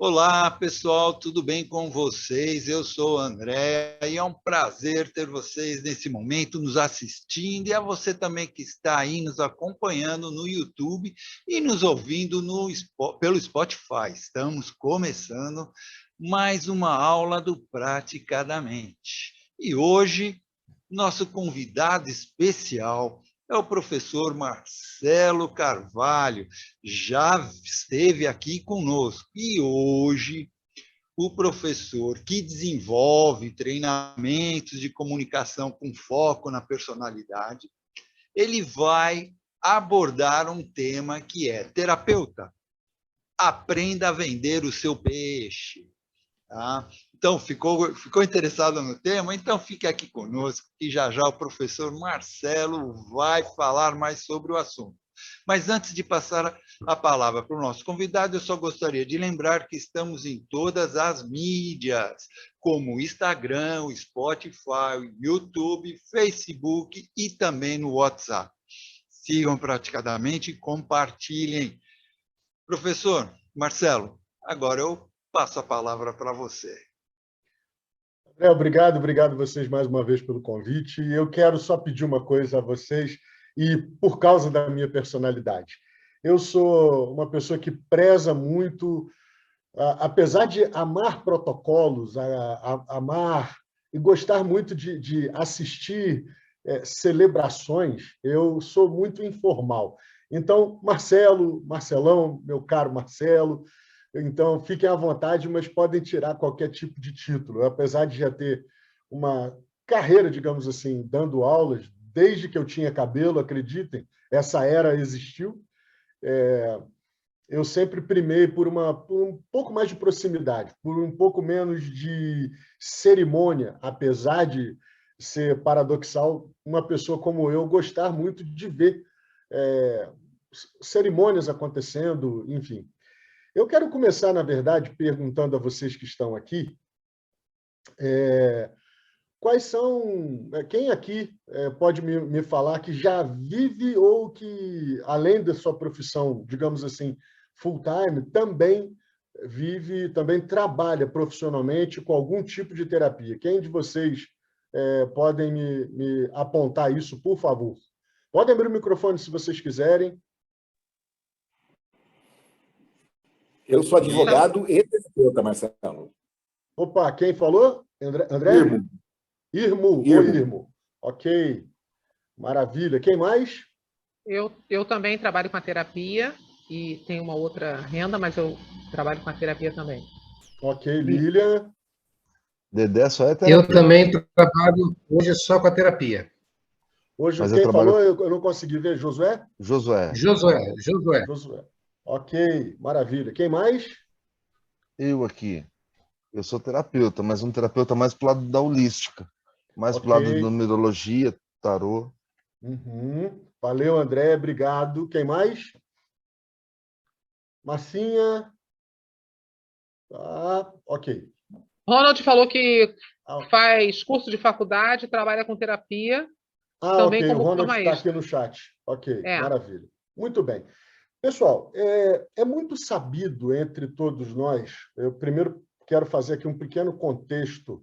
Olá, pessoal, tudo bem com vocês? Eu sou o André e é um prazer ter vocês nesse momento nos assistindo e a você também que está aí nos acompanhando no YouTube e nos ouvindo pelo Spotify. Estamos começando mais uma aula do Praticadamente. E hoje, nosso convidado especial é o professor Marcelo Carvalho, já esteve aqui conosco. E hoje, o professor que desenvolve treinamentos de comunicação com foco na personalidade, ele vai abordar um tema que é: terapeuta, aprenda a vender o seu peixe. Tá? Então, ficou interessado no tema? Então, fique aqui conosco, que já já o professor Marcelo vai falar mais sobre o assunto. Mas antes de passar a palavra para o nosso convidado, eu só gostaria de lembrar que estamos em todas as mídias, como Instagram, Spotify, YouTube, Facebook e também no WhatsApp. Sigam praticadamente e compartilhem. Professor Marcelo, agora eu passo a palavra para você. Obrigado vocês mais uma vez pelo convite. Eu quero só pedir uma coisa a vocês, e por causa da minha personalidade. Eu sou uma pessoa que preza muito, apesar de amar protocolos, amar e gostar muito de assistir celebrações, eu sou muito informal. Então, Marcelão, meu caro Marcelo, então fiquem à vontade, mas podem tirar qualquer tipo de título. Apesar de já ter uma carreira, digamos assim, dando aulas, desde que eu tinha cabelo, acreditem, essa era existiu. Eu sempre primei por um pouco mais de proximidade, por um pouco menos de cerimônia, apesar de ser paradoxal, uma pessoa como eu gostar muito de ver cerimônias acontecendo, enfim. Eu quero começar, na verdade, perguntando a vocês que estão aqui, quais são... Quem aqui pode me falar que já vive ou que, além da sua profissão, digamos assim, full-time, também vive, também trabalha profissionalmente com algum tipo de terapia? Quem de vocês podem me apontar isso, por favor? Podem abrir o microfone se vocês quiserem. Eu sou advogado e terapeuta, Marcelo. Opa, quem falou? André? Irmo. Irmo. Ok, maravilha. Quem mais? Eu também trabalho com a terapia e tenho uma outra renda, mas eu trabalho com a terapia também. Ok, Lilian. Dedé só é terapia. Eu também trabalho hoje só com a terapia. Hoje, Mas quem falou, eu não consegui ver. Josué? Josué. Josué. Ok, maravilha. Quem mais? Eu aqui. Eu sou terapeuta, mas um terapeuta mais pro lado da holística. Mais pro lado da numerologia, tarô. Valeu, André. Obrigado. Quem mais? Marcinha. Ok. Ronald falou que faz curso de faculdade, trabalha com terapia. Também ok. como O Ronald está extra. aqui no chat. Ok, maravilha. Muito bem. Pessoal, é muito sabido entre todos nós, eu primeiro quero fazer aqui um pequeno contexto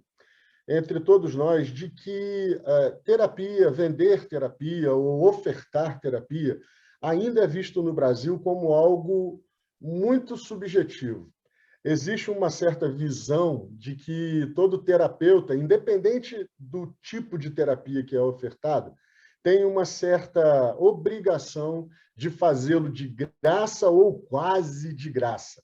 entre todos nós de que terapia, vender terapia ou ofertar terapia ainda é visto no Brasil como algo muito subjetivo. Existe uma certa visão de que todo terapeuta, independente do tipo de terapia que é ofertada, tem uma certa obrigação de fazê-lo de graça ou quase de graça.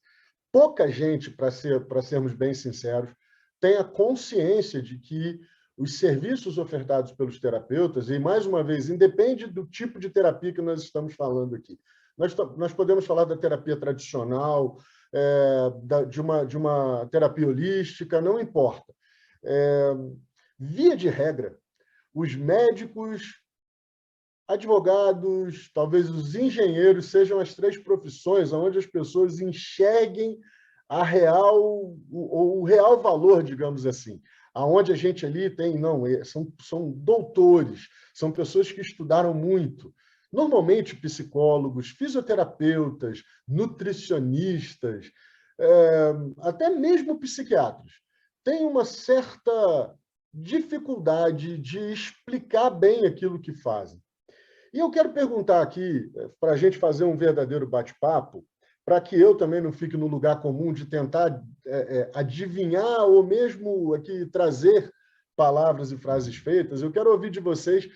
Pouca gente, para sermos bem sinceros, tem a consciência de que os serviços ofertados pelos terapeutas, e mais uma vez, independe do tipo de terapia que nós estamos falando aqui. Nós podemos falar da terapia tradicional, de uma terapia holística, não importa. Via de regra, os médicos, advogados, talvez os engenheiros sejam as três profissões onde as pessoas enxerguem o real valor, digamos assim. Aonde a gente ali tem, são doutores, são pessoas que estudaram muito. Normalmente psicólogos, fisioterapeutas, nutricionistas, até mesmo psiquiatras, têm uma certa dificuldade de explicar bem aquilo que fazem. E eu quero perguntar aqui, para a gente fazer um verdadeiro bate-papo, para que eu também não fique no lugar comum de tentar adivinhar ou mesmo aqui trazer palavras e frases feitas, eu quero ouvir de vocês.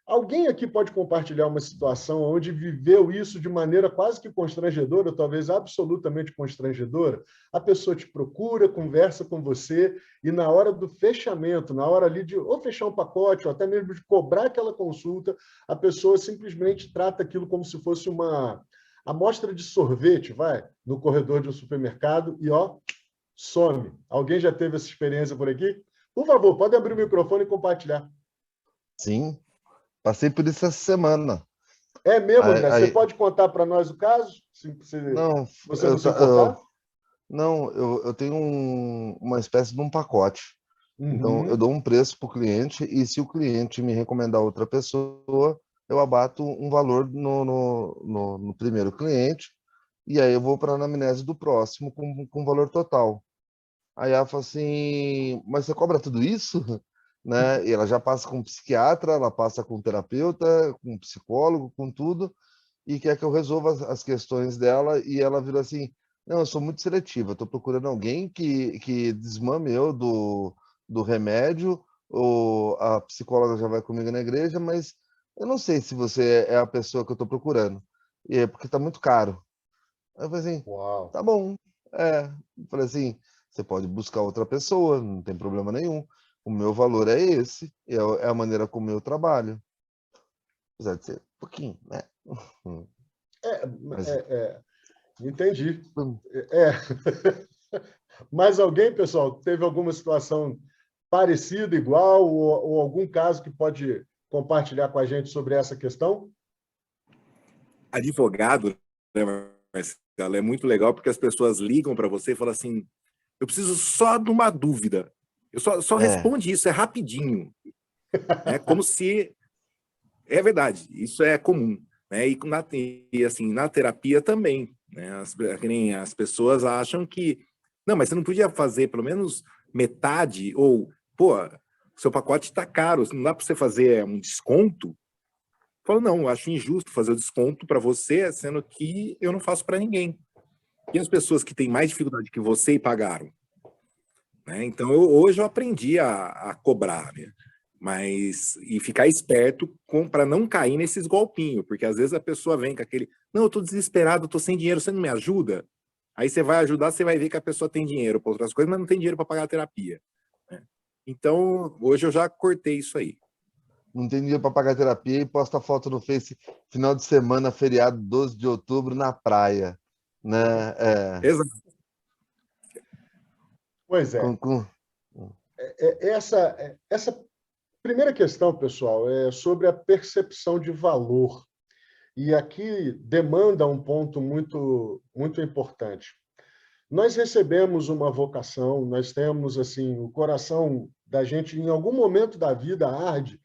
Alguém aqui pode compartilhar uma situação onde viveu isso de maneira quase que constrangedora, ou talvez absolutamente constrangedora? A pessoa te procura, conversa com você, e na hora do fechamento, na hora ali de ou fechar um pacote, ou até mesmo de cobrar aquela consulta, a pessoa simplesmente trata aquilo como se fosse uma amostra de sorvete, no corredor de um supermercado e, some. Alguém já teve essa experiência por aqui? Por favor, pode abrir o microfone e compartilhar. Sim. Passei por isso essa semana. É mesmo, André? Você pode contar para nós o caso? Não, você não se importar? Não, eu tenho uma espécie de um pacote. Então, eu dou um preço para o cliente e se o cliente me recomendar outra pessoa, eu abato um valor no primeiro cliente e aí eu vou para a anamnese do próximo com valor total. Aí ela fala assim, mas você cobra tudo isso? Né? E ela já passa com um psiquiatra, ela passa com um terapeuta, com um psicólogo, com tudo, e quer que eu resolva as questões dela, e ela vira assim, não, eu sou muito seletiva, estou procurando alguém que desmame eu do remédio, ou a psicóloga já vai comigo na igreja, mas eu não sei se você é a pessoa que eu estou procurando, e é porque está muito caro. Aí eu falei assim, Uau. Tá bom, eu falei assim, você pode buscar outra pessoa, não tem problema nenhum. O meu valor é esse, é a maneira como eu trabalho. Apesar de ser um pouquinho, né? Mas, Entendi. Mais alguém, pessoal, teve alguma situação parecida, igual, ou algum caso que pode compartilhar com a gente sobre essa questão? Advogado, né, Marcelo, é muito legal porque as pessoas ligam para você e falam assim, eu preciso só de uma dúvida. Eu só responde isso, é rapidinho. É como se... É verdade, isso é comum. Né? E assim, na terapia também. Né? As pessoas acham que... Não, mas você não podia fazer pelo menos metade? Ou, seu pacote está caro, não dá para você fazer um desconto? Eu falo, não, eu acho injusto fazer o desconto para você, sendo que eu não faço para ninguém. E as pessoas que têm mais dificuldade que você e pagaram? Né? Então, hoje eu aprendi a cobrar, né? E ficar esperto para não cair nesses golpinhos, porque às vezes a pessoa vem com aquele, não, eu estou desesperado, estou sem dinheiro, você não me ajuda? Aí você vai ajudar, você vai ver que a pessoa tem dinheiro para outras coisas, mas não tem dinheiro para pagar a terapia. Né? Então, hoje eu já cortei isso aí. Não tem dinheiro para pagar a terapia e posta foto no Face, final de semana, feriado 12 de outubro, na praia. Né? Exato. Pois é. Essa primeira questão, pessoal, é sobre a percepção de valor. E aqui demanda um ponto muito, muito importante. Nós recebemos uma vocação, nós temos assim, o coração da gente, em algum momento da vida, arde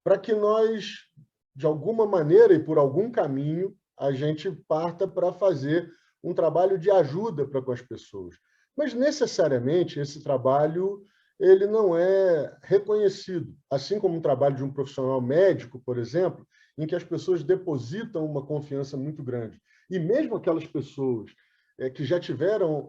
para que nós, de alguma maneira e por algum caminho, a gente parta para fazer um trabalho de ajuda para com as pessoas. Mas, necessariamente, esse trabalho ele não é reconhecido, assim como o trabalho de um profissional médico, por exemplo, em que as pessoas depositam uma confiança muito grande. E mesmo aquelas pessoas que já tiveram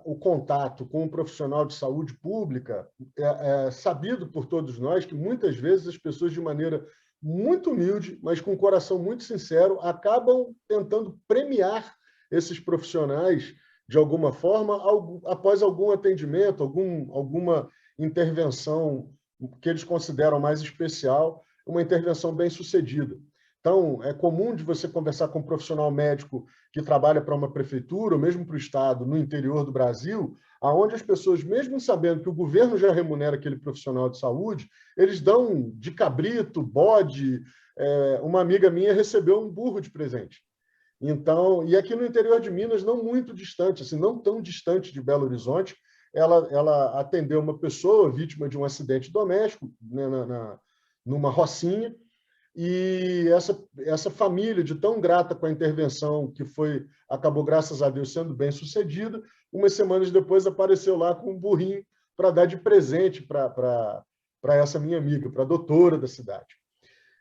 o contato com um profissional de saúde pública, é sabido por todos nós que muitas vezes as pessoas, de maneira muito humilde, mas com um coração muito sincero, acabam tentando premiar esses profissionais de alguma forma após algum atendimento, alguma intervenção que eles consideram mais especial, uma intervenção bem-sucedida. Então, é comum de você conversar com um profissional médico que trabalha para uma prefeitura, ou mesmo para o Estado, no interior do Brasil, onde as pessoas, mesmo sabendo que o governo já remunera aquele profissional de saúde, eles dão de cabrito, bode. Uma amiga minha recebeu um burro de presente. Então, e aqui no interior de Minas, não muito distante, assim, não tão distante de Belo Horizonte, ela atendeu uma pessoa vítima de um acidente doméstico, né, numa rocinha. E essa família, de tão grata com a intervenção, que acabou, graças a Deus, sendo bem sucedida, umas semanas depois apareceu lá com um burrinho para dar de presente para essa minha amiga, para a doutora da cidade.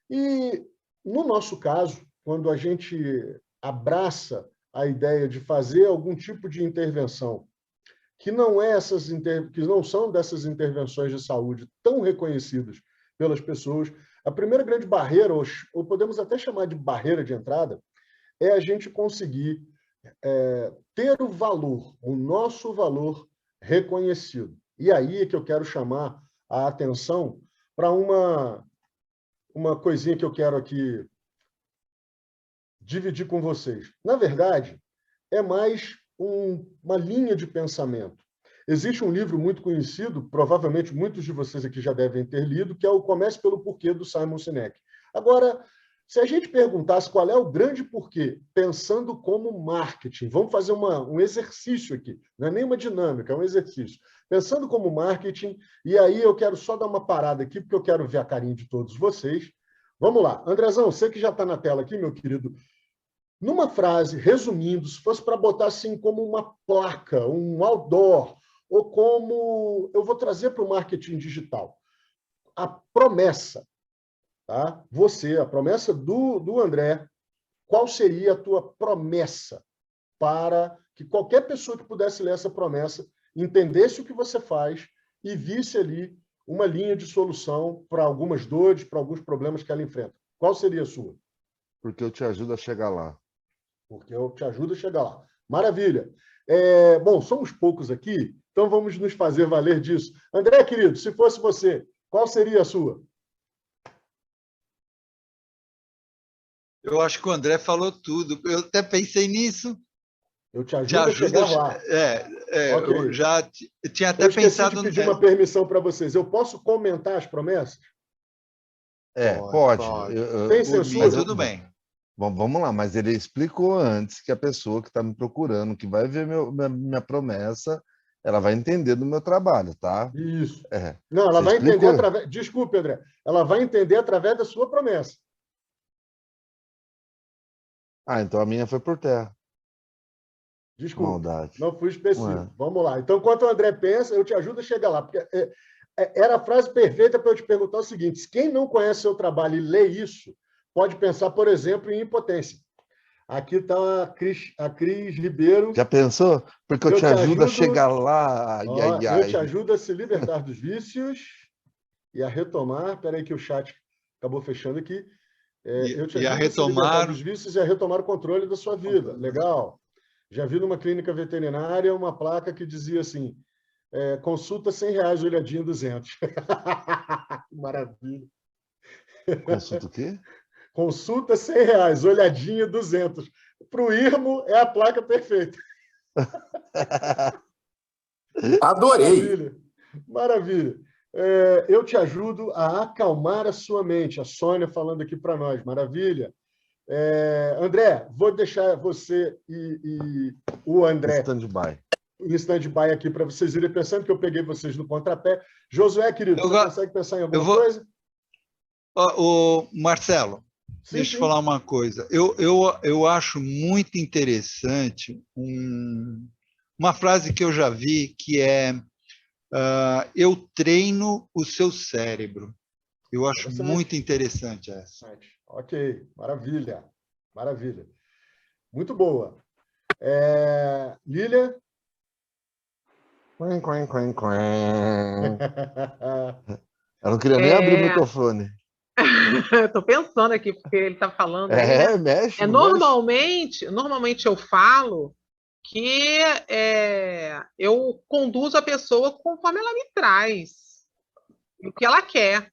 E, no nosso caso, quando a gente abraça a ideia de fazer algum tipo de intervenção que não são dessas intervenções de saúde tão reconhecidas pelas pessoas, a primeira grande barreira, ou podemos até chamar de barreira de entrada, é a gente conseguir ter o nosso valor reconhecido. E aí é que eu quero chamar a atenção para uma coisinha que eu quero aqui dividir com vocês. Na verdade, é mais uma linha de pensamento. Existe um livro muito conhecido, provavelmente muitos de vocês aqui já devem ter lido, que é o Comece pelo Porquê, do Simon Sinek. Agora, se a gente perguntasse qual é o grande porquê, pensando como marketing, vamos fazer um exercício aqui, não é nem uma dinâmica, é um exercício. Pensando como marketing, e aí eu quero só dar uma parada aqui, porque eu quero ver a carinha de todos vocês. Vamos lá. Andrezão, você que já está na tela aqui, meu querido, numa frase, resumindo, se fosse para botar assim como uma placa, um outdoor, ou como eu vou trazer para o marketing digital, a promessa, tá? A promessa do André, qual seria a tua promessa para que qualquer pessoa que pudesse ler essa promessa entendesse o que você faz e visse ali uma linha de solução para algumas dores, para alguns problemas que ela enfrenta? Qual seria a sua? Porque eu te ajudo a chegar lá. Porque eu te ajudo a chegar lá. Maravilha. Bom, somos poucos aqui, então vamos nos fazer valer disso. André, querido, se fosse você, qual seria a sua? Eu acho que o André falou tudo. Eu até pensei nisso. Eu te ajudo a chegar lá. Okay. Eu já tinha até eu esqueci pensado... de pedir uma permissão para vocês. Eu posso comentar as promessas? Pode. Tem censura? Tudo bem. Bom, vamos lá, mas ele explicou antes que a pessoa que está me procurando, que vai ver minha promessa, ela vai entender do meu trabalho, tá? Isso. Não, ela vai entender através... Desculpe, André. Ela vai entender através da sua promessa. Então a minha foi por terra. Desculpa, maldade. Não fui específico. Vamos lá. Então, enquanto o André pensa, eu te ajudo a chegar lá. Porque era a frase perfeita para eu te perguntar o seguinte: quem não conhece seu trabalho e lê isso, pode pensar, por exemplo, em impotência. Aqui está a Cris Ribeiro. Já pensou? Porque eu te ajudo a chegar lá. Eu te ajudo a se libertar dos vícios e a retomar. Espera aí que o chat acabou fechando aqui. Eu te ajudo a se libertar dos vícios e a retomar o controle da sua vida. Legal. Já vi numa clínica veterinária uma placa que dizia assim: consulta R$100, olhadinha 200. Maravilha. Consulta o quê? Consulta R$100, olhadinha 200. Para o Irmo, é a placa perfeita. Adorei! Maravilha. Eu te ajudo a acalmar a sua mente. A Sônia falando aqui para nós. Maravilha. André, vou deixar você e o André em stand-by aqui para vocês irem pensando, que eu peguei vocês no contrapé. Josué, querido, você consegue pensar em alguma coisa? O Marcelo, deixa eu falar uma coisa. Eu acho muito interessante uma frase que eu já vi, que é eu treino o seu cérebro. Eu acho muito interessante essa. Ok, maravilha. Maravilha. Muito boa. Lília? Eu não queria nem abrir o microfone. Estou pensando aqui, porque ele está falando. Mexe. Normalmente eu falo que eu conduzo a pessoa conforme ela me traz, o que ela quer.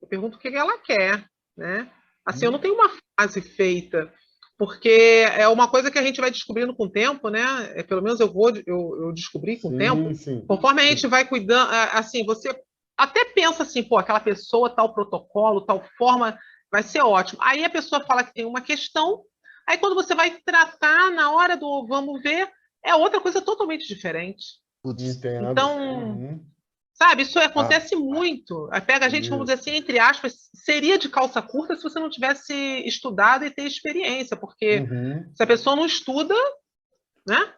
Eu pergunto o que ela quer, né? Assim, eu não tenho uma frase feita, porque é uma coisa que a gente vai descobrindo com o tempo, né? Pelo menos eu descobri com o tempo. Sim. Conforme a gente vai cuidando, assim, você até pensa assim, aquela pessoa, tal protocolo, tal forma, vai ser ótimo. Aí a pessoa fala que tem uma questão, aí quando você vai tratar na hora do vamos ver, é outra coisa totalmente diferente. Entendo. Então, Sabe, isso acontece muito. Aí pega a gente, vamos dizer assim, entre aspas, seria de calça curta se você não tivesse estudado e ter experiência, porque se a pessoa não estuda, né?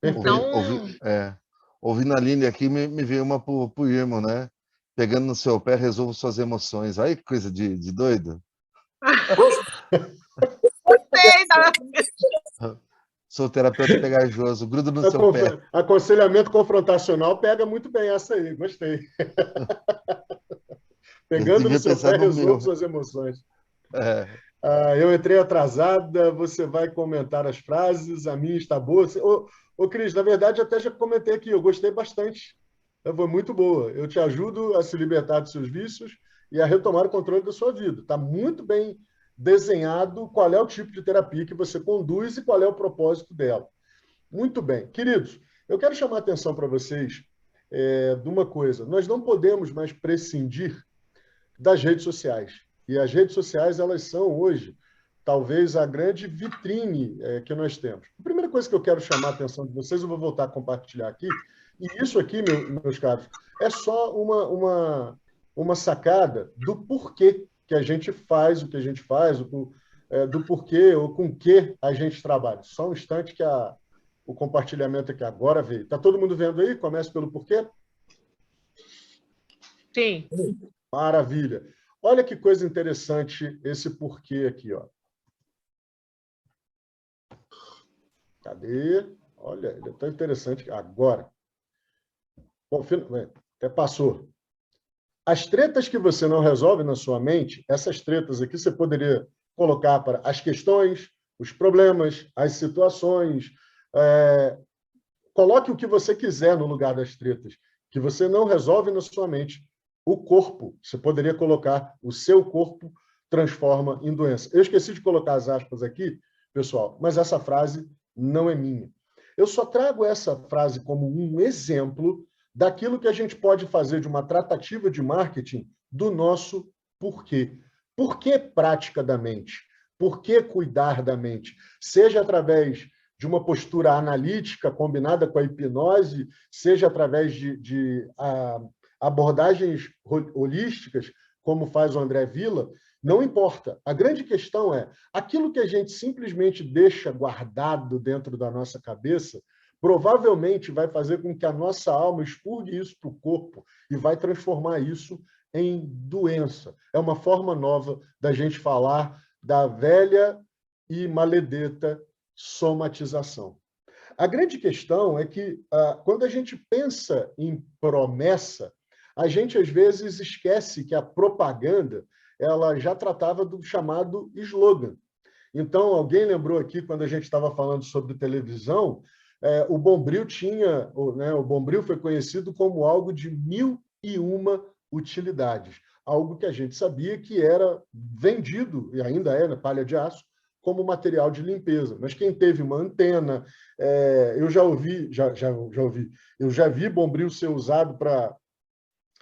Então... Ouvindo a Aline aqui, me veio uma pro Irmão, né? Pegando no seu pé, resolvo suas emoções. Olha que coisa de doido. Gostei, tá? Sou terapeuta pegajoso, grudo no seu pé. Aconselhamento confrontacional pega muito bem essa aí, gostei. Pegando no seu pé, resolve suas emoções. Eu entrei atrasada, você vai comentar as frases, a minha está boa. Ô, Cris, na verdade, até já comentei aqui, eu gostei bastante. Foi muito boa. Eu te ajudo a se libertar dos seus vícios e a retomar o controle da sua vida. Está muito bem desenhado qual é o tipo de terapia que você conduz e qual é o propósito dela. Muito bem. Queridos, eu quero chamar a atenção para vocês de uma coisa. Nós não podemos mais prescindir das redes sociais. E as redes sociais, elas são hoje, talvez, a grande vitrine que nós temos. A primeira coisa que eu quero chamar a atenção de vocês, eu vou voltar a compartilhar aqui, e isso aqui, meus caros, é só uma sacada do porquê que a gente faz o que a gente faz, do porquê ou com que a gente trabalha. Só um instante que o compartilhamento aqui agora veio. Está todo mundo vendo aí? Começa pelo porquê? Sim. Maravilha. Olha que coisa interessante esse porquê aqui, ó. Cadê? Olha, ele é tão interessante agora. Bom, até passou. As tretas que você não resolve na sua mente, essas tretas aqui você poderia colocar para as questões, os problemas, as situações. Coloque o que você quiser no lugar das tretas, que você não resolve na sua mente. O corpo, você poderia colocar o seu corpo transforma em doença. Eu esqueci de colocar as aspas aqui, pessoal, mas essa frase não é minha. Eu só trago essa frase como um exemplo daquilo que a gente pode fazer de uma tratativa de marketing do nosso porquê. Por que prática da mente? Por que cuidar da mente? Seja através de uma postura analítica combinada com a hipnose, seja através de abordagens holísticas, como faz o André Villa, não importa. A grande questão é aquilo que a gente simplesmente deixa guardado dentro da nossa cabeça, provavelmente vai fazer com que a nossa alma expurgue isso para o corpo e vai transformar isso em doença. É uma forma nova da gente falar da velha e maledeta somatização. A grande questão é que, quando a gente pensa em promessa, a gente, às vezes, esquece que a propaganda ela já tratava do chamado slogan. Então, alguém lembrou aqui, quando a gente estava falando sobre televisão, o Bombril tinha, o Bombril foi conhecido como algo de 1001 utilidades, algo que a gente sabia que era vendido, e ainda é, na palha de aço, como material de limpeza. Mas quem teve uma antena, eu já vi Bombril ser usado para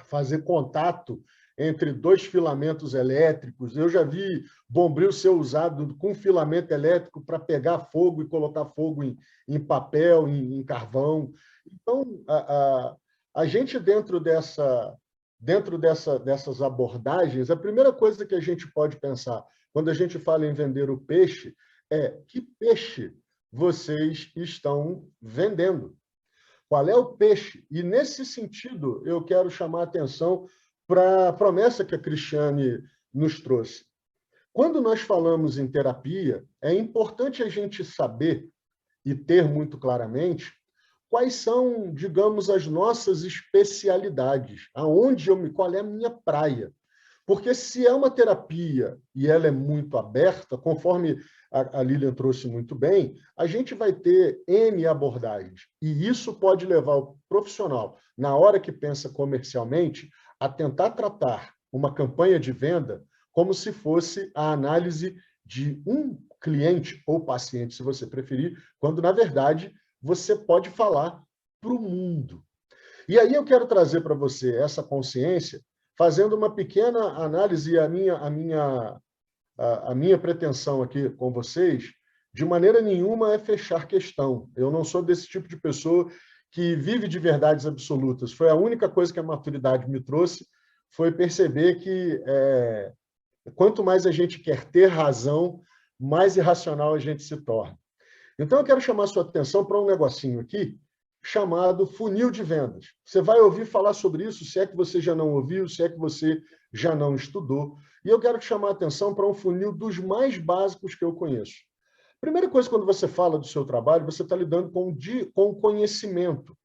fazer contato entre dois filamentos elétricos. Eu já vi Bombril ser usado com filamento elétrico para pegar fogo e colocar fogo em papel, em carvão. Então, a gente, dentro dessas abordagens, a primeira coisa que a gente pode pensar, quando a gente fala em vender o peixe, é que peixe vocês estão vendendo? Qual é o peixe? E, nesse sentido, eu quero chamar a atenção para a promessa que a Cristiane nos trouxe. Quando nós falamos em terapia, é importante a gente saber e ter muito claramente quais são, digamos, as nossas especialidades, qual é a minha praia. Porque se é uma terapia e ela é muito aberta, conforme a Lilian trouxe muito bem, a gente vai ter N abordagens. E isso pode levar o profissional, na hora que pensa comercialmente, a tentar tratar uma campanha de venda como se fosse a análise de um cliente ou paciente, se você preferir, quando, na verdade, você pode falar para o mundo. E aí eu quero trazer para você essa consciência, fazendo uma pequena análise, e a minha pretensão aqui com vocês, de maneira nenhuma, é fechar questão. Eu não sou desse tipo de pessoa que vive de verdades absolutas. Foi a única coisa que a maturidade me trouxe, foi perceber que quanto mais a gente quer ter razão, mais irracional a gente se torna. Então, eu quero chamar a sua atenção para um negocinho aqui, chamado funil de vendas. Você vai ouvir falar sobre isso, se é que você já não ouviu, se é que você já não estudou. E eu quero te chamar a atenção para um funil dos mais básicos que eu conheço. Primeira coisa, quando você fala do seu trabalho, você está lidando com o conhecimento.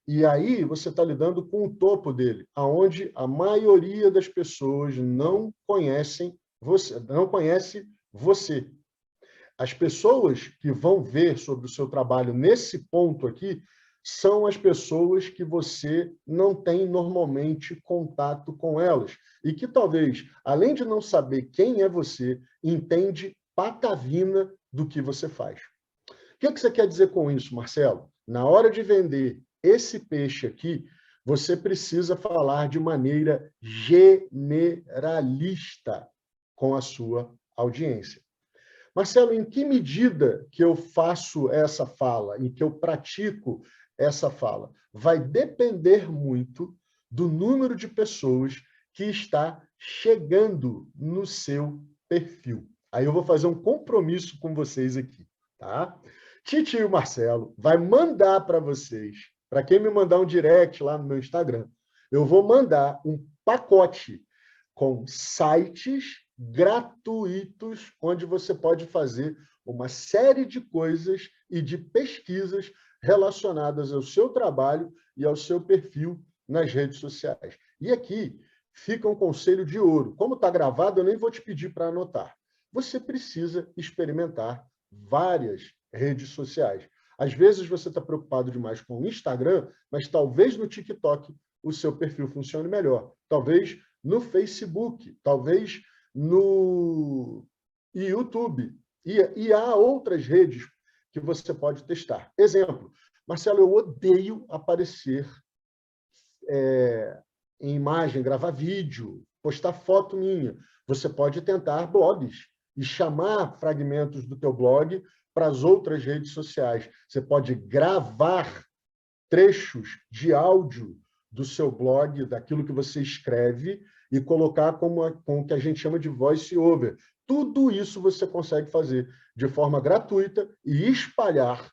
E aí você está lidando com o topo dele, aonde a maioria das pessoas não conhece você. As pessoas que vão ver sobre o seu trabalho nesse ponto aqui são as pessoas que você não tem normalmente contato com elas e que talvez, além de não saber quem é você, entende patavina do que você faz. O que você quer dizer com isso, Marcelo? Na hora de vender esse peixe aqui, você precisa falar de maneira generalista com a sua audiência. Marcelo, em que medida que eu faço essa fala, em que eu pratico essa fala? Vai depender muito do número de pessoas que está chegando no seu perfil. Aí eu vou fazer um compromisso com vocês aqui, tá? Titio Marcelo vai mandar para vocês, para quem me mandar um direct lá no meu Instagram, eu vou mandar um pacote com sites gratuitos, onde você pode fazer uma série de coisas e de pesquisas relacionadas ao seu trabalho e ao seu perfil nas redes sociais. E aqui fica um conselho de ouro. Como está gravado, eu nem vou te pedir para anotar. Você precisa experimentar várias redes sociais. Às vezes você está preocupado demais com o Instagram, mas talvez no TikTok o seu perfil funcione melhor. Talvez no Facebook, talvez no YouTube. E há outras redes que você pode testar. Exemplo, Marcelo, eu odeio aparecer em imagem, gravar vídeo, postar foto minha. Você pode tentar blogs e chamar fragmentos do teu blog para as outras redes sociais. Você pode gravar trechos de áudio do seu blog, daquilo que você escreve, e colocar com o que a gente chama de voice over. Tudo isso você consegue fazer de forma gratuita e espalhar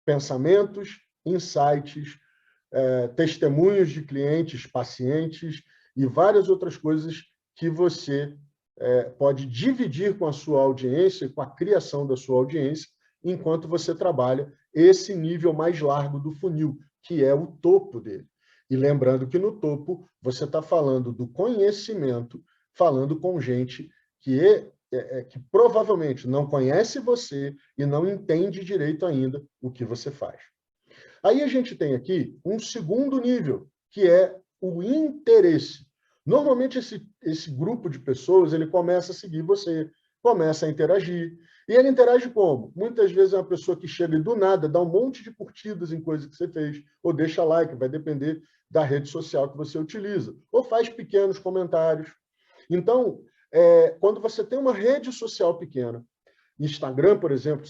pensamentos, insights, testemunhos de clientes, pacientes e várias outras coisas que você pode dividir com a sua audiência, com a criação da sua audiência, enquanto você trabalha esse nível mais largo do funil, que é o topo dele. E lembrando que no topo você está falando do conhecimento, falando com gente que provavelmente não conhece você e não entende direito ainda o que você faz. Aí a gente tem aqui um segundo nível, que é o interesse. Normalmente esse grupo de pessoas ele começa a seguir você, começa a interagir. E ele interage como? Muitas vezes é uma pessoa que chega e do nada dá um monte de curtidas em coisas que você fez, ou deixa like, vai depender da rede social que você utiliza, ou faz pequenos comentários. Então, quando você tem uma rede social pequena, Instagram, por exemplo,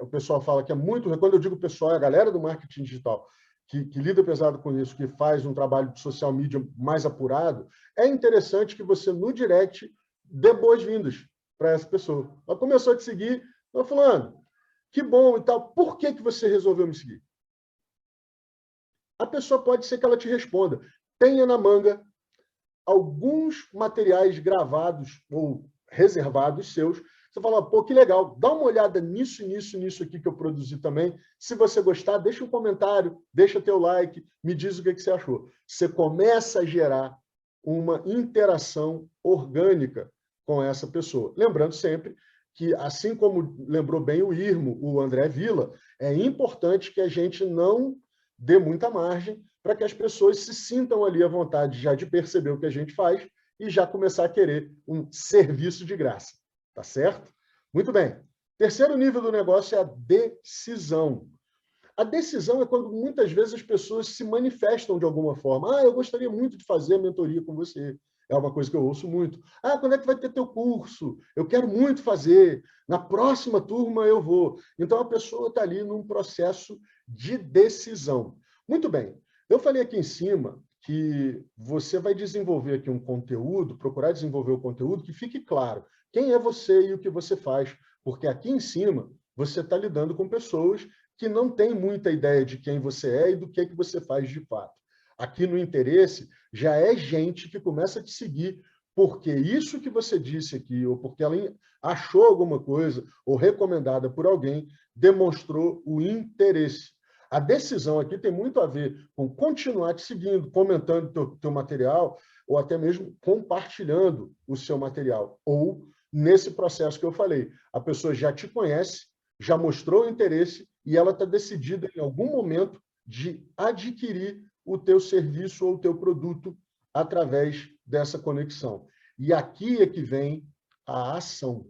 o pessoal fala que é muito... Quando eu digo pessoal, é a galera do marketing digital, que lida pesado com isso, que faz um trabalho de social media mais apurado, é interessante que você, no direct, dê boas-vindas para essa pessoa. Ela começou a te seguir, ela falando, que bom e tal, por que você resolveu me seguir? A pessoa pode ser que ela te responda. Tenha na manga alguns materiais gravados ou reservados seus. Você fala, pô, que legal, dá uma olhada nisso aqui que eu produzi também. Se você gostar, deixa um comentário, deixa teu like, me diz o que você achou. Você começa a gerar uma interação orgânica com essa pessoa. Lembrando sempre que, assim como lembrou bem o Irmo, o André Villa, é importante que a gente não dê muita margem para que as pessoas se sintam ali à vontade já de perceber o que a gente faz e já começar a querer um serviço de graça. Tá certo? Muito bem. Terceiro nível do negócio é a decisão. A decisão é quando muitas vezes as pessoas se manifestam de alguma forma. Ah, eu gostaria muito de fazer a mentoria com você. É uma coisa que eu ouço muito. Ah, quando é que vai ter teu curso? Eu quero muito fazer. Na próxima turma eu vou. Então, a pessoa está ali num processo de decisão. Muito bem. Eu falei aqui em cima que você vai desenvolver aqui um conteúdo, procurar desenvolver o conteúdo que fique claro quem é você e o que você faz, porque aqui em cima você está lidando com pessoas que não têm muita ideia de quem você é e do que você faz de fato. Aqui no Interesse já é gente que começa a te seguir porque isso que você disse aqui, ou porque ela achou alguma coisa, ou recomendada por alguém, demonstrou o interesse. A decisão aqui tem muito a ver com continuar te seguindo, comentando teu material, ou até mesmo compartilhando o seu material. Ou, nesse processo que eu falei, a pessoa já te conhece, já mostrou o interesse e ela está decidida em algum momento de adquirir o teu serviço ou o teu produto através dessa conexão. E aqui é que vem a ação.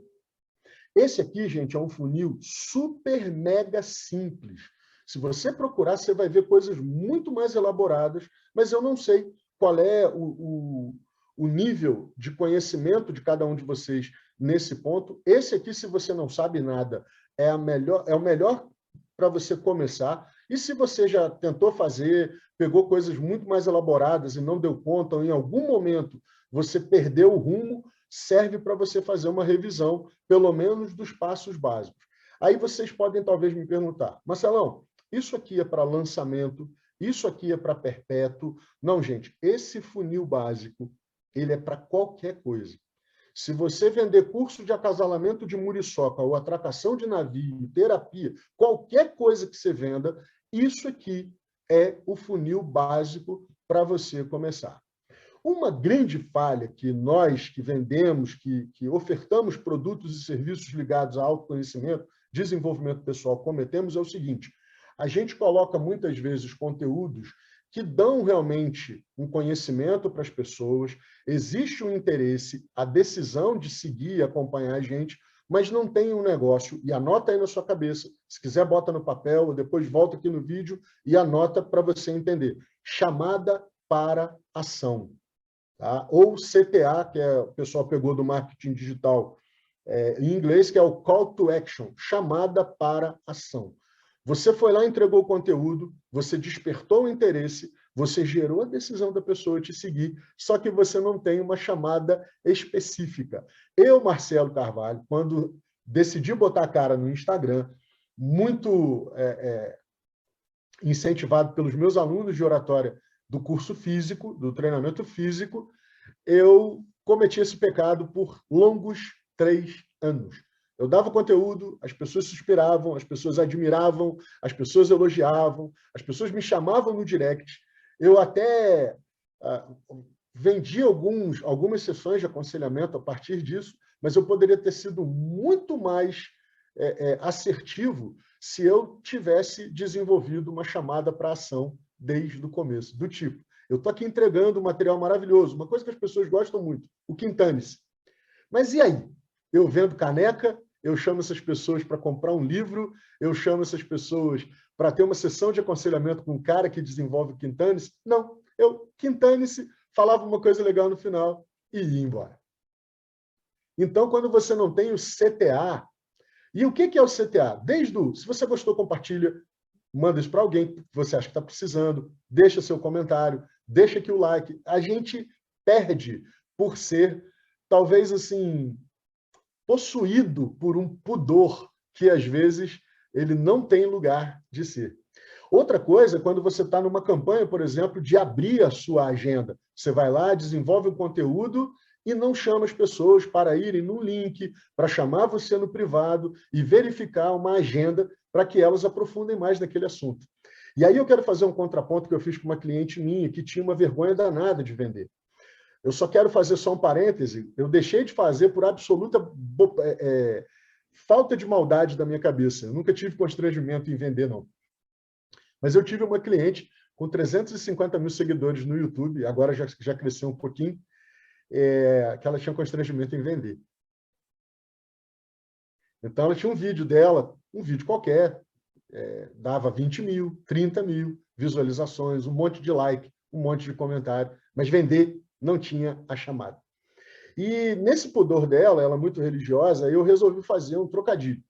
Esse aqui, gente, é um funil super mega simples. Se você procurar, você vai ver coisas muito mais elaboradas, mas eu não sei qual é o nível de conhecimento de cada um de vocês nesse ponto. Esse aqui, se você não sabe nada, é o melhor para você começar. E se você já tentou fazer, pegou coisas muito mais elaboradas e não deu conta, ou em algum momento você perdeu o rumo, serve para você fazer uma revisão, pelo menos dos passos básicos. Aí vocês podem talvez me perguntar, Marcelão, isso aqui é para lançamento, isso aqui é para perpétuo. Não, gente, esse funil básico, ele é para qualquer coisa. Se você vender curso de acasalamento de muriçoca ou atracação de navio, terapia, qualquer coisa que você venda, isso aqui é o funil básico para você começar. Uma grande falha que nós que vendemos, que ofertamos produtos e serviços ligados a autoconhecimento, desenvolvimento pessoal, cometemos é o seguinte: a gente coloca muitas vezes conteúdos que dão realmente um conhecimento para as pessoas, existe um interesse, a decisão de seguir e acompanhar a gente, mas não tem um negócio. E anota aí na sua cabeça, se quiser bota no papel, ou depois volta aqui no vídeo e anota para você entender. Chamada para ação. Tá? Ou CTA, que o pessoal pegou do marketing digital em inglês, que é o Call to Action, chamada para ação. Você foi lá, entregou o conteúdo, você despertou o interesse, você gerou a decisão da pessoa te seguir, só que você não tem uma chamada específica. Eu, Marcelo Carvalho, quando decidi botar a cara no Instagram, muito incentivado pelos meus alunos de oratória do curso físico, do treinamento físico, eu cometi esse pecado por longos 3 anos. Eu dava conteúdo, as pessoas suspiravam, as pessoas admiravam, as pessoas elogiavam, as pessoas me chamavam no direct. Eu até vendi algumas sessões de aconselhamento a partir disso, mas eu poderia ter sido muito mais assertivo se eu tivesse desenvolvido uma chamada para ação desde o começo, do tipo, eu estou aqui entregando um material maravilhoso, uma coisa que as pessoas gostam muito, o Quintanice. Mas e aí? Eu vendo caneca, eu chamo essas pessoas para comprar um livro, eu chamo essas pessoas para ter uma sessão de aconselhamento com um cara que desenvolve o Quintanice? Não, Quintanice, falava uma coisa legal no final e ia embora. Então, quando você não tem o CTA, e o que é o CTA? Se você gostou, compartilha, manda isso para alguém que você acha que está precisando, deixa seu comentário, deixa aqui o like. A gente perde por ser, talvez assim, possuído por um pudor que, às vezes, ele não tem lugar de ser. Outra coisa é quando você está numa campanha, por exemplo, de abrir a sua agenda. Você vai lá, desenvolve um conteúdo e não chama as pessoas para irem no link, para chamar você no privado e verificar uma agenda para que elas aprofundem mais naquele assunto. E aí eu quero fazer um contraponto que eu fiz com uma cliente minha que tinha uma vergonha danada de vender. Eu só quero fazer só um parêntese, eu deixei de fazer por absoluta falta de maldade da minha cabeça. Eu nunca tive constrangimento em vender, não. Mas eu tive uma cliente com 350 mil seguidores no YouTube, agora já cresceu um pouquinho, que ela tinha constrangimento em vender. Então, ela tinha um vídeo dela, um vídeo qualquer, dava 20 mil, 30 mil visualizações, um monte de like, um monte de comentário, mas vender não tinha a chamada. E nesse pudor dela, ela muito religiosa, eu resolvi fazer um trocadilho.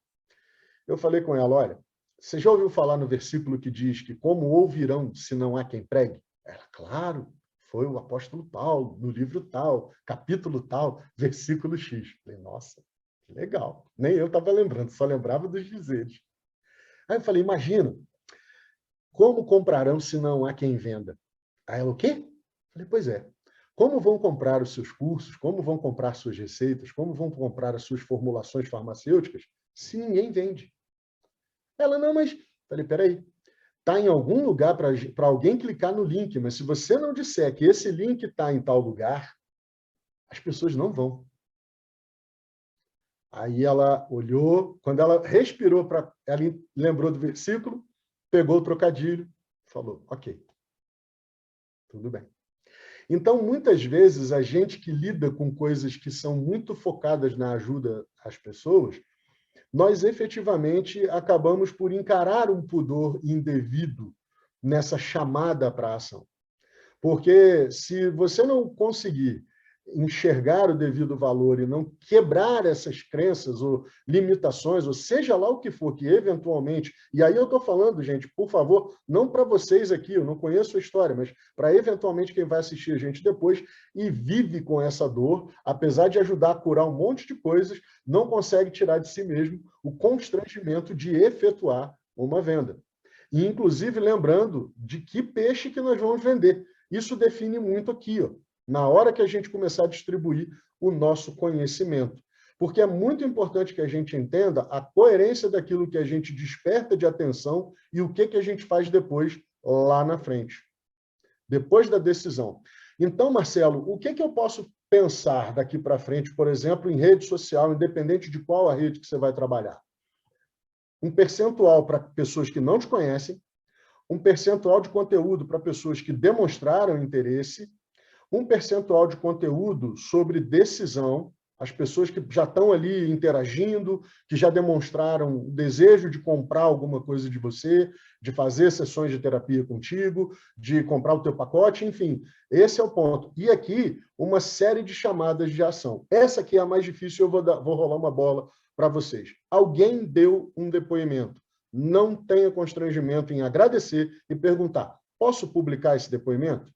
Eu falei com ela, olha, você já ouviu falar no versículo que diz que como ouvirão se não há quem pregue? Ela, claro, foi o apóstolo Paulo, no livro tal, capítulo tal, versículo X. Falei, nossa, que legal. Nem eu estava lembrando, só lembrava dos dizeres. Aí eu falei, imagina, como comprarão se não há quem venda? Aí ela, o quê? Falei, pois é. Como vão comprar os seus cursos, como vão comprar suas receitas, como vão comprar as suas formulações farmacêuticas se ninguém vende? Ela, não, mas... Falei, peraí, está em algum lugar para alguém clicar no link, mas se você não disser que esse link está em tal lugar, as pessoas não vão. Aí ela olhou, quando ela respirou, ela lembrou do versículo, pegou o trocadilho, falou, ok, tudo bem. Então, muitas vezes, a gente que lida com coisas que são muito focadas na ajuda às pessoas, nós efetivamente acabamos por encarar um pudor indevido nessa chamada para a ação. Porque se você não conseguir enxergar o devido valor e não quebrar essas crenças ou limitações, ou seja lá o que for, que eventualmente... E aí eu estou falando, gente, por favor, não para vocês aqui, eu não conheço a história, mas para eventualmente quem vai assistir a gente depois e vive com essa dor, apesar de ajudar a curar um monte de coisas, não consegue tirar de si mesmo o constrangimento de efetuar uma venda. E, inclusive, lembrando de que peixe que nós vamos vender. Isso define muito aqui, ó, na hora que a gente começar a distribuir o nosso conhecimento. Porque é muito importante que a gente entenda a coerência daquilo que a gente desperta de atenção e o que a gente faz depois, lá na frente. Depois da decisão. Então, Marcelo, o que eu posso pensar daqui para frente, por exemplo, em rede social, independente de qual a rede que você vai trabalhar? Um percentual para pessoas que não te conhecem, um percentual de conteúdo para pessoas que demonstraram interesse, um percentual de conteúdo sobre decisão, as pessoas que já estão ali interagindo, que já demonstraram o desejo de comprar alguma coisa de você, de fazer sessões de terapia contigo, de comprar o teu pacote, enfim, esse é o ponto. E aqui, uma série de chamadas de ação. Essa aqui é a mais difícil, eu vou rolar uma bola para vocês. Alguém deu um depoimento. Não tenha constrangimento em agradecer e perguntar, posso publicar esse depoimento?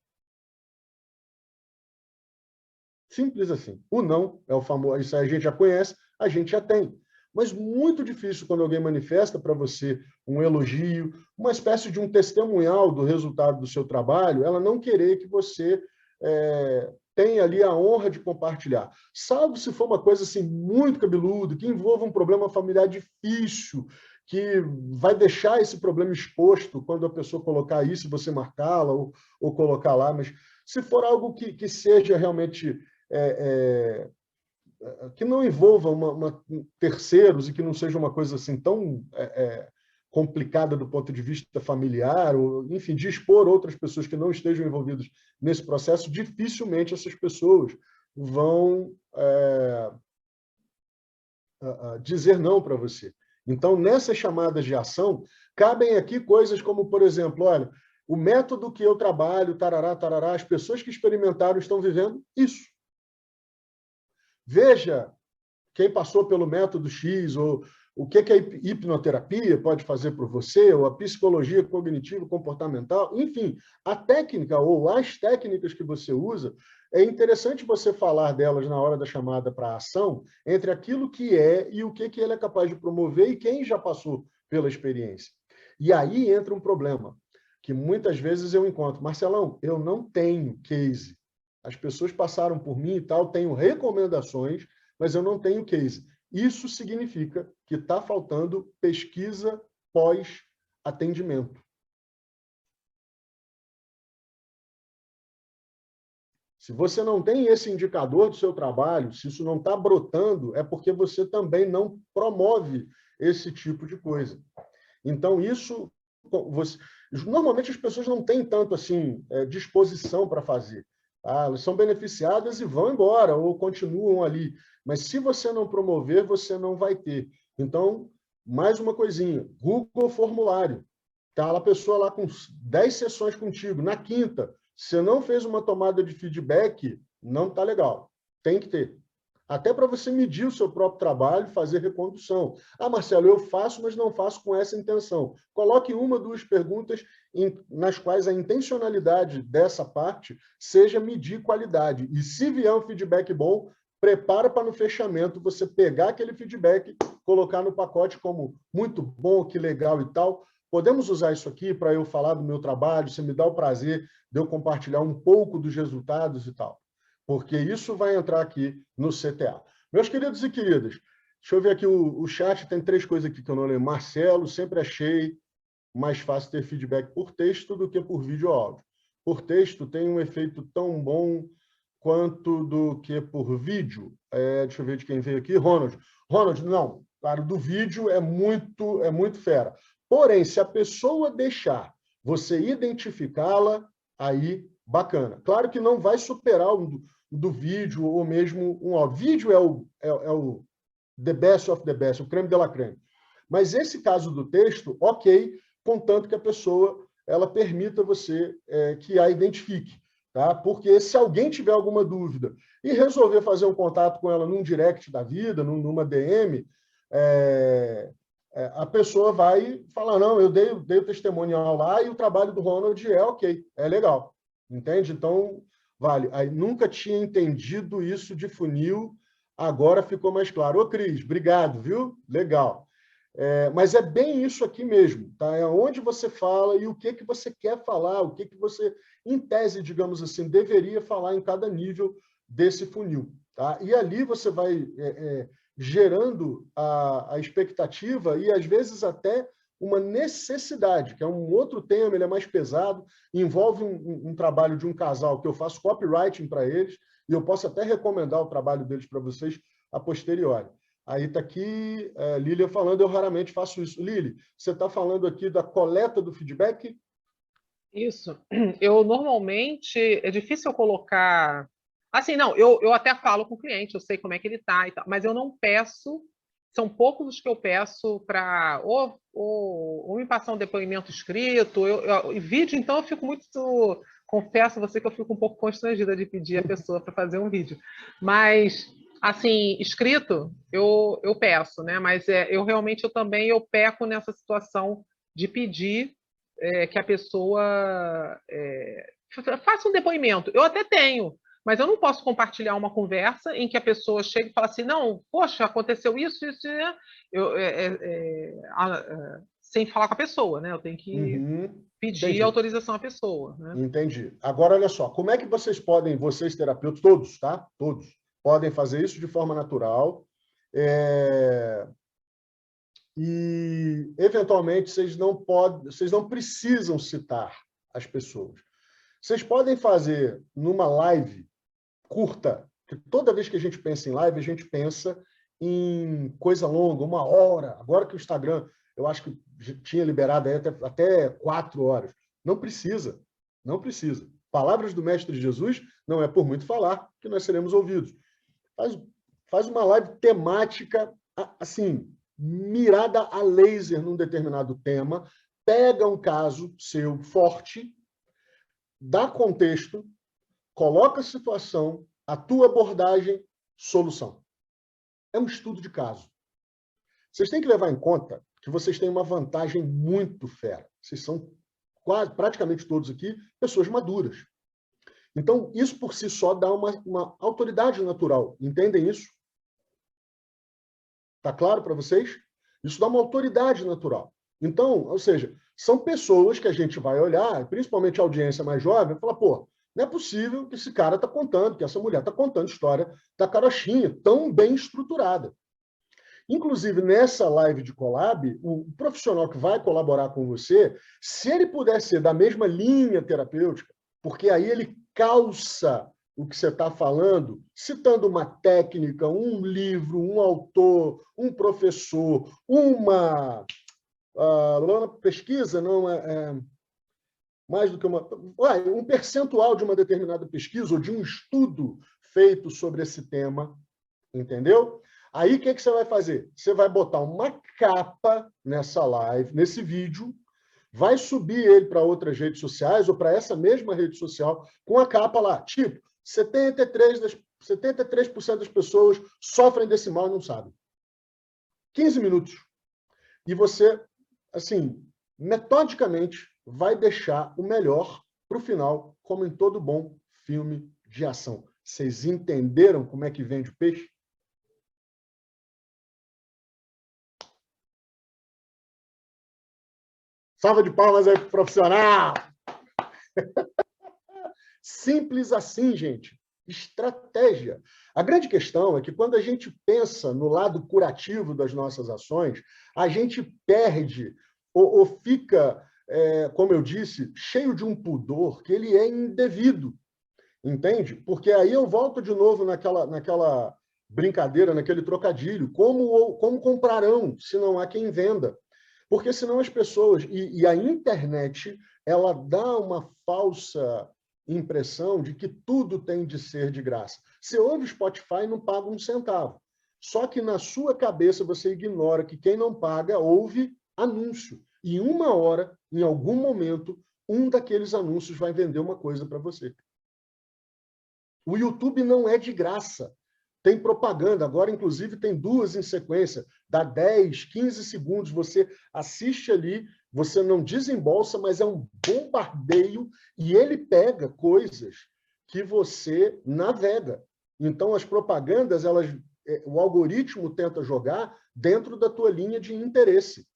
Simples assim. O não é o famoso, isso a gente já conhece, a gente já tem. Mas muito difícil quando alguém manifesta para você um elogio, uma espécie de um testemunhal do resultado do seu trabalho, ela não querer que você tenha ali a honra de compartilhar. Salvo se for uma coisa assim muito cabeluda, que envolva um problema familiar difícil, que vai deixar esse problema exposto quando a pessoa colocar isso, você marcá-la ou colocar lá. Mas se for algo que seja realmente... que não envolva terceiros e que não seja uma coisa assim tão complicada do ponto de vista familiar, ou, enfim, de expor outras pessoas que não estejam envolvidas nesse processo, dificilmente essas pessoas vão dizer não para você. Então, nessas chamadas de ação, cabem aqui coisas como, por exemplo, olha, o método que eu trabalho, tarará, tarará, as pessoas que experimentaram estão vivendo isso. Veja quem passou pelo método X, ou o que a hipnoterapia pode fazer por você, ou a psicologia cognitivo-comportamental, enfim, a técnica ou as técnicas que você usa, é interessante você falar delas na hora da chamada para a ação, entre aquilo que é e o que ele é capaz de promover e quem já passou pela experiência. E aí entra um problema, que muitas vezes eu encontro. Marcelão, eu não tenho case. As pessoas passaram por mim e tal, tenho recomendações, mas eu não tenho case. Isso significa que está faltando pesquisa pós-atendimento. Se você não tem esse indicador do seu trabalho, se isso não está brotando, é porque você também não promove esse tipo de coisa. Então, isso... Normalmente, as pessoas não têm tanto assim, disposição para fazer. Elas são beneficiadas e vão embora, ou continuam ali. Mas se você não promover, você não vai ter. Então, mais uma coisinha. Google Formulário. Está a pessoa lá com 10 sessões contigo. Na quinta, você não fez uma tomada de feedback, não está legal. Tem que ter. até para você medir o seu próprio trabalho, fazer recondução. Ah, Marcelo, eu faço, mas não faço com essa intenção. Coloque uma, duas perguntas nas quais a intencionalidade dessa parte seja medir qualidade. E se vier um feedback bom, prepara para no fechamento você pegar aquele feedback, colocar no pacote como muito bom, que legal e tal. Podemos usar isso aqui para eu falar do meu trabalho, você me dá o prazer de eu compartilhar um pouco dos resultados e tal. Porque isso vai entrar aqui no CTA. Meus queridos e queridas, deixa eu ver aqui o chat, tem 3 coisas aqui que eu não lembro. Marcelo, sempre achei mais fácil ter feedback por texto do que por vídeo ou áudio. Por texto tem um efeito tão bom quanto do que por vídeo. Deixa eu ver de quem veio aqui. Ronald. Ronald, não. Claro, do vídeo é muito fera. Porém, se a pessoa deixar você identificá-la, aí, bacana. Claro que não vai superar o do vídeo ou mesmo um áudio. Vídeo é o the best of the best, o creme de la creme. Mas esse caso do texto, ok, contanto que a pessoa ela permita você que a identifique. Tá? Porque se alguém tiver alguma dúvida e resolver fazer um contato com ela num direct da vida, numa DM, a pessoa vai falar, não, eu dei o testemunial lá e o trabalho do Ronald é ok, é legal. Entende? Então, vale. Aí, nunca tinha entendido isso de funil, agora ficou mais claro. Ô, Cris, obrigado, viu? Legal. Mas é bem isso aqui mesmo, tá? É onde você fala e o que você quer falar, o que você, em tese, digamos assim, deveria falar em cada nível desse funil. Tá? E ali você vai gerando a expectativa e, às vezes, até uma necessidade, que é um outro tema, ele é mais pesado, envolve um trabalho de um casal que eu faço copywriting para eles, e eu posso até recomendar o trabalho deles para vocês a posteriori. Aí está aqui Lília falando, eu raramente faço isso. Lili, você está falando aqui da coleta do feedback? Isso. Eu normalmente, é difícil eu colocar... Assim, não, eu até falo com o cliente, eu sei como é que ele está e tal, mas eu não peço, são poucos os que eu peço para ou me passar um depoimento escrito, vídeo, então eu fico muito... Confesso a você que eu fico um pouco constrangida de pedir a pessoa para fazer um vídeo. Mas... Assim, escrito, eu peço, né? Mas eu também peco nessa situação de pedir que a pessoa faça um depoimento. Eu até tenho, mas eu não posso compartilhar uma conversa em que a pessoa chega e fala assim, não, poxa, aconteceu isso, sem falar com a pessoa, né? Eu tenho que pedir autorização à pessoa. Né? Entendi. Agora, olha só, como é que vocês terapeutas, todos, tá? Todos, podem fazer isso de forma natural e, eventualmente, vocês não precisam citar as pessoas. Vocês podem fazer numa live curta, que toda vez que a gente pensa em live, a gente pensa em coisa longa, 1 hora. Agora que o Instagram, eu acho que tinha liberado aí até 4 horas. Não precisa, não precisa. Palavras do Mestre Jesus não é por muito falar que nós seremos ouvidos. Faz uma live temática, assim, mirada a laser num determinado tema, pega um caso seu forte, dá contexto, coloca a situação, a tua abordagem, solução. É um estudo de caso. Vocês têm que levar em conta que vocês têm uma vantagem muito fera. Vocês são praticamente todos aqui pessoas maduras. Então, isso por si só dá uma autoridade natural. Entendem isso? Está claro para vocês? Isso dá uma autoridade natural. Então, ou seja, são pessoas que a gente vai olhar, principalmente a audiência mais jovem, e falar, pô, não é possível que esse cara está contando, que essa mulher está contando história da carochinha, tão bem estruturada. Inclusive, nessa live de collab, o profissional que vai colaborar com você, se ele puder ser da mesma linha terapêutica, porque aí ele calça o que você está falando, citando uma técnica, um livro, um autor, um professor, uma pesquisa, não mais do que um percentual de uma determinada pesquisa ou de um estudo feito sobre esse tema, entendeu? Aí, o que você vai fazer? Você vai botar uma capa nessa live, nesse vídeo, vai subir ele para outras redes sociais ou para essa mesma rede social com a capa lá, tipo, 73 73% das pessoas sofrem desse mal e não sabem. 15 minutos. E você, assim, metodicamente, vai deixar o melhor para o final, como em todo bom filme de ação. Vocês entenderam como é que vende o peixe? Salva de palmas aí para o profissional! Simples assim, gente. Estratégia. A grande questão é que quando a gente pensa no lado curativo das nossas ações, a gente perde ou fica, como eu disse, cheio de um pudor que ele é indevido. Entende? Porque aí eu volto de novo naquela brincadeira, naquele trocadilho. Como comprarão se não há quem venda? Porque senão as pessoas... E a internet, ela dá uma falsa impressão de que tudo tem de ser de graça. Você ouve o Spotify e não paga um centavo. Só que na sua cabeça você ignora que quem não paga ouve anúncio. E uma hora, em algum momento, um daqueles anúncios vai vender uma coisa para você. O YouTube não é de graça. Tem propaganda. Agora, inclusive, tem 2 em sequência. Dá 10, 15 segundos. Você assiste ali, você não desembolsa, mas é um bombardeio e ele pega coisas que você navega. Então, as propagandas, o algoritmo tenta jogar dentro da tua linha de interesse.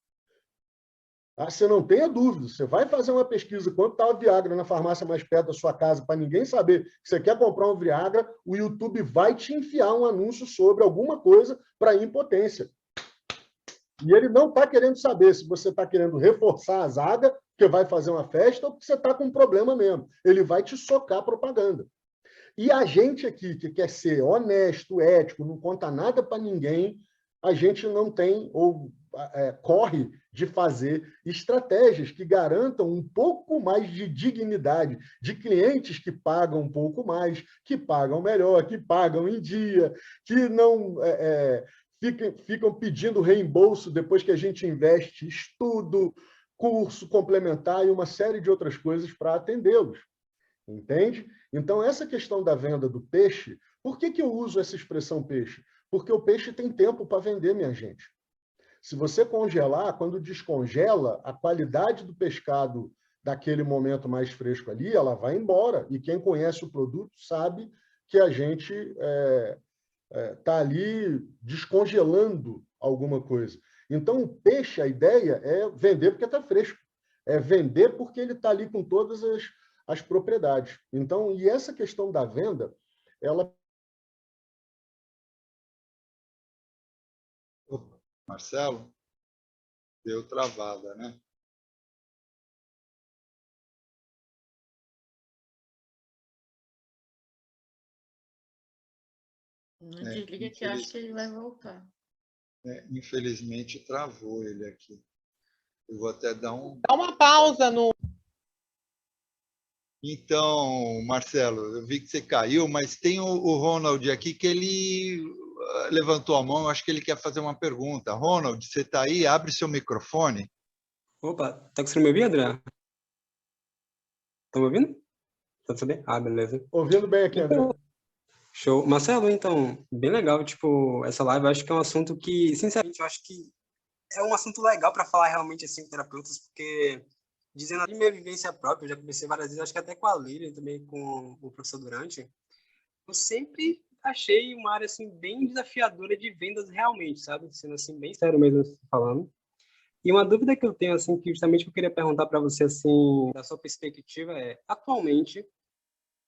Você não tenha dúvida, você vai fazer uma pesquisa quanto está o Viagra na farmácia mais perto da sua casa para ninguém saber que você quer comprar um Viagra, o YouTube vai te enfiar um anúncio sobre alguma coisa para impotência. E ele não está querendo saber se você está querendo reforçar a zaga, porque vai fazer uma festa, ou porque você está com um problema mesmo. Ele vai te socar propaganda. E a gente aqui, que quer ser honesto, ético, não conta nada para ninguém, a gente não tem, ou corre de fazer estratégias que garantam um pouco mais de dignidade de clientes que pagam um pouco mais, que pagam melhor, que pagam em dia, que não ficam pedindo reembolso depois que a gente investe estudo, curso complementar e uma série de outras coisas para atendê-los. Entende? Então, essa questão da venda do peixe, por que eu uso essa expressão peixe? Porque o peixe tem tempo para vender, minha gente. Se você congelar, quando descongela, a qualidade do pescado daquele momento mais fresco ali, ela vai embora. E quem conhece o produto sabe que a gente está ali descongelando alguma coisa. Então, o peixe, a ideia é vender porque está fresco. É vender porque ele está ali com todas as propriedades. Então, e essa questão da venda, ela... Marcelo, deu travada, né? Não desliga que eu acho que ele vai voltar. Infelizmente, travou ele aqui. Eu vou até dar Dá uma pausa no... Então, Marcelo, eu vi que você caiu, mas tem o Ronald aqui que ele levantou a mão, eu acho que ele quer fazer uma pergunta. Ronald, você está aí? Abre seu microfone. Opa, tá conseguindo me ouvir, André? Tá me ouvindo? Tá tudo bem? Ah, beleza. Ouvindo bem aqui, André. Show. Marcelo, então, bem legal, tipo, essa live, eu acho que é um assunto que, sinceramente, eu acho que é um assunto legal para falar realmente, assim, com terapeutas, porque, dizendo a minha vivência própria, eu já comecei várias vezes, acho que até com a Lilian, também com o professor Durante, eu sempre achei uma área, assim, bem desafiadora de vendas realmente, sabe? Sendo, assim, bem sério mesmo falando. E uma dúvida que eu tenho, assim, que justamente eu queria perguntar para você, assim, da sua perspectiva atualmente,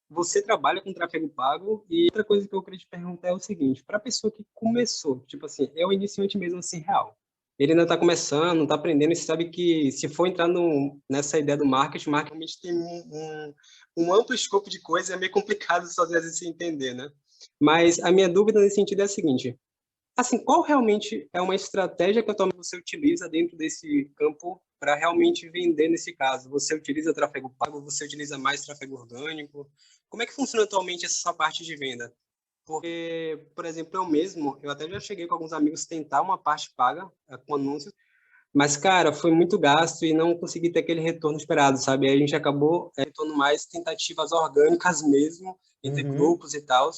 você trabalha com tráfego pago e outra coisa que eu queria te perguntar é o seguinte, para a pessoa que começou, tipo assim, é o iniciante mesmo, assim, real. Ele ainda está começando, está aprendendo, e você sabe que se for entrar nessa ideia do marketing realmente tem um amplo escopo de coisas, é meio complicado só às vezes se entender, né? Mas a minha dúvida nesse sentido é a seguinte, assim, qual realmente é uma estratégia que atualmente você utiliza dentro desse campo para realmente vender nesse caso? Você utiliza tráfego pago? Você utiliza mais tráfego orgânico? Como é que funciona atualmente essa parte de venda? Porque, por exemplo, eu até já cheguei com alguns amigos tentar uma parte paga com anúncios, mas, cara, foi muito gasto e não consegui ter aquele retorno esperado, sabe? Aí a gente acabou retornando mais tentativas orgânicas mesmo, entre grupos e tal.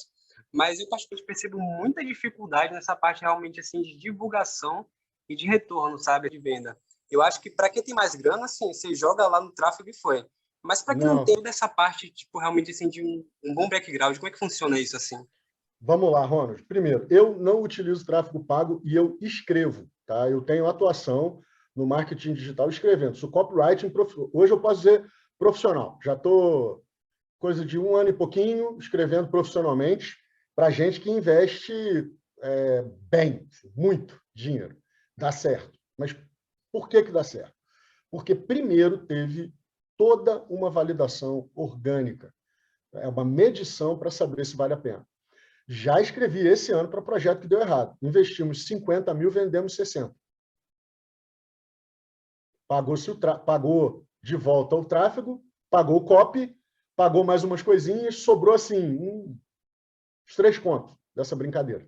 mas eu particularmente percebo muita dificuldade nessa parte realmente assim de divulgação e de retorno, sabe, de venda. Eu acho que para quem tem mais grana, assim, você joga lá no tráfego e foi. Mas para quem não tem toda essa parte, tipo, realmente assim, de um bom background, como é que funciona isso assim? Vamos lá, Ronald. Primeiro, eu não utilizo tráfego pago e eu escrevo, tá? Eu tenho atuação no marketing digital escrevendo. Sou copywriting, hoje eu posso dizer profissional. Já estou coisa de 1 ano e pouquinho escrevendo profissionalmente para gente que investe bem, muito dinheiro. Dá certo. Mas por que dá certo? Porque primeiro teve toda uma validação orgânica. É uma medição para saber se vale a pena. Já escrevi esse ano para projeto que deu errado. Investimos 50 mil, vendemos 60. Pagou de volta o tráfego, pagou o copy, pagou mais umas coisinhas, sobrou assim, uns 3 contos dessa brincadeira.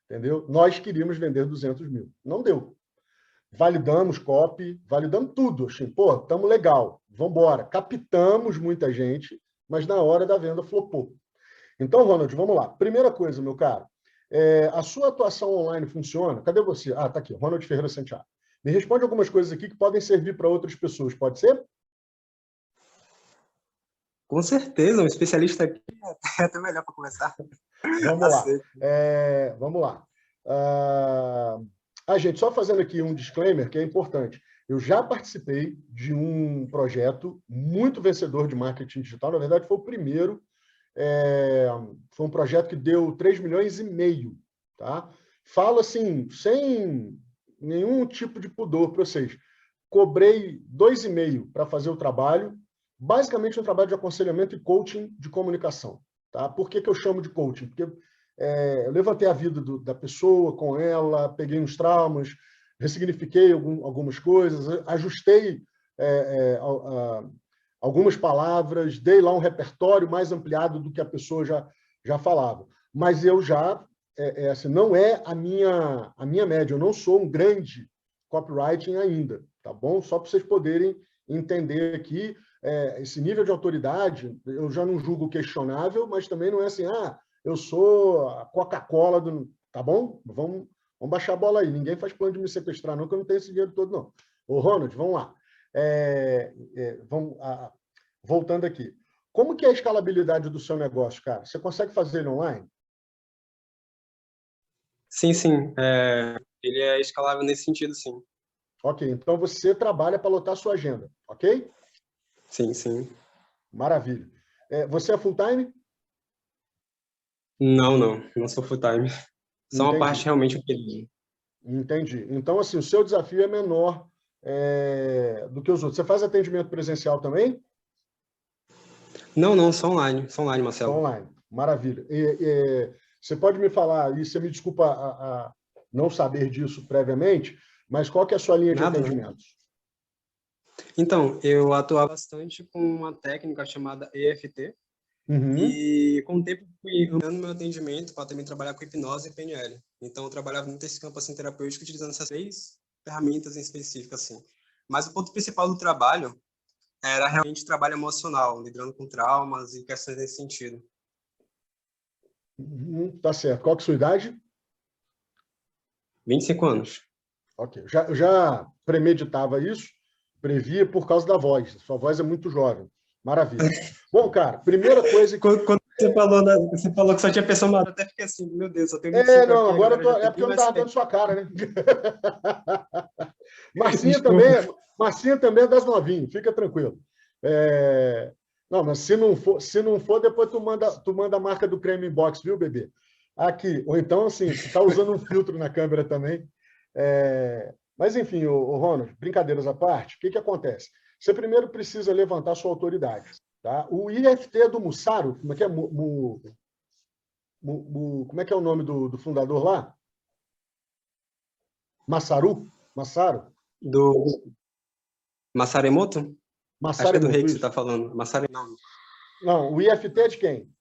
Entendeu? Nós queríamos vender 200 mil. Não deu. Validamos copy, validamos tudo. Assim, pô, estamos legal, vamos embora. Captamos muita gente, mas na hora da venda flopou. Então, Ronald, vamos lá. Primeira coisa, meu caro, a sua atuação online funciona? Cadê você? Ah, está aqui, Ronald Ferreira Santiago. Me responde algumas coisas aqui que podem servir para outras pessoas, pode ser? Com certeza, um especialista aqui é até melhor para começar. Vamos lá. Vamos lá. Gente, só fazendo aqui um disclaimer que é importante. Eu já participei de um projeto muito vencedor de marketing digital. Na verdade, foi o primeiro. Foi um projeto que deu 3,5 milhões. Tá? Falo assim, sem nenhum tipo de pudor para vocês. Cobrei 2,5 para fazer o trabalho. Basicamente, um trabalho de aconselhamento e coaching de comunicação. Tá? Por que eu chamo de coaching? Porque eu levantei a vida da pessoa com ela, peguei uns traumas, ressignifiquei algumas coisas, ajustei algumas palavras, dei lá um repertório mais ampliado do que a pessoa já falava. Mas eu já, assim, não é a minha média, eu não sou um grande copywriting ainda, tá bom? Só para vocês poderem entender aqui, esse nível de autoridade, eu já não julgo questionável, mas também não é assim, eu sou a Coca-Cola do... Tá bom? Vamos baixar a bola aí. Ninguém faz plano de me sequestrar, não, que eu não tenho esse dinheiro todo, não. Ô, Ronald, vamos lá. Voltando aqui. Como que é a escalabilidade do seu negócio, cara? Você consegue fazer ele online? Sim, sim. Ele é escalável nesse sentido, sim. Ok, então você trabalha para lotar a sua agenda, ok? Sim, sim. Maravilha. Você é full-time? Não sou full-time. Só uma parte realmente um período. Entendi. Então, assim, o seu desafio é menor do que os outros. Você faz atendimento presencial também? Não, só online. Só online, Marcelo. Só online. Maravilha. Você pode me falar, e você me desculpa a não saber disso previamente, mas qual que é a sua linha de atendimentos? Então, eu atuava bastante com uma técnica chamada EFT, e com o tempo fui ampliando meu atendimento para também trabalhar com hipnose e PNL. Então, eu trabalhava muito nesse campo assim, terapêutico, utilizando essas 3 ferramentas em específico. Assim. Mas o ponto principal do trabalho era realmente trabalho emocional, lidando com traumas e questões nesse sentido. Tá certo. Qual que é a sua idade? 25 anos. Ok. Eu já premeditava isso, previa por causa da voz. Sua voz é muito jovem. Maravilha. Bom, cara, primeira coisa que... Quando você falou que só tinha pessoa madura, até fiquei assim, meu Deus, só tenho 25 aqui, agora é porque eu não estava dando sua cara, né? Marcinha também é das novinhas, fica tranquilo. Não, mas se não for, depois tu manda a marca do creme inbox, viu, bebê? Aqui. Ou então, assim, você está usando um filtro na câmera também. Mas, enfim, o Ronald, brincadeiras à parte, o que acontece? Você primeiro precisa levantar sua autoridade. Tá? O IFT do Mussaro, como é que é? Como é que é o nome do fundador lá? Massaro? Do Masaremoto? Acho que é do rei que você está falando. Não, o IFT é de quem?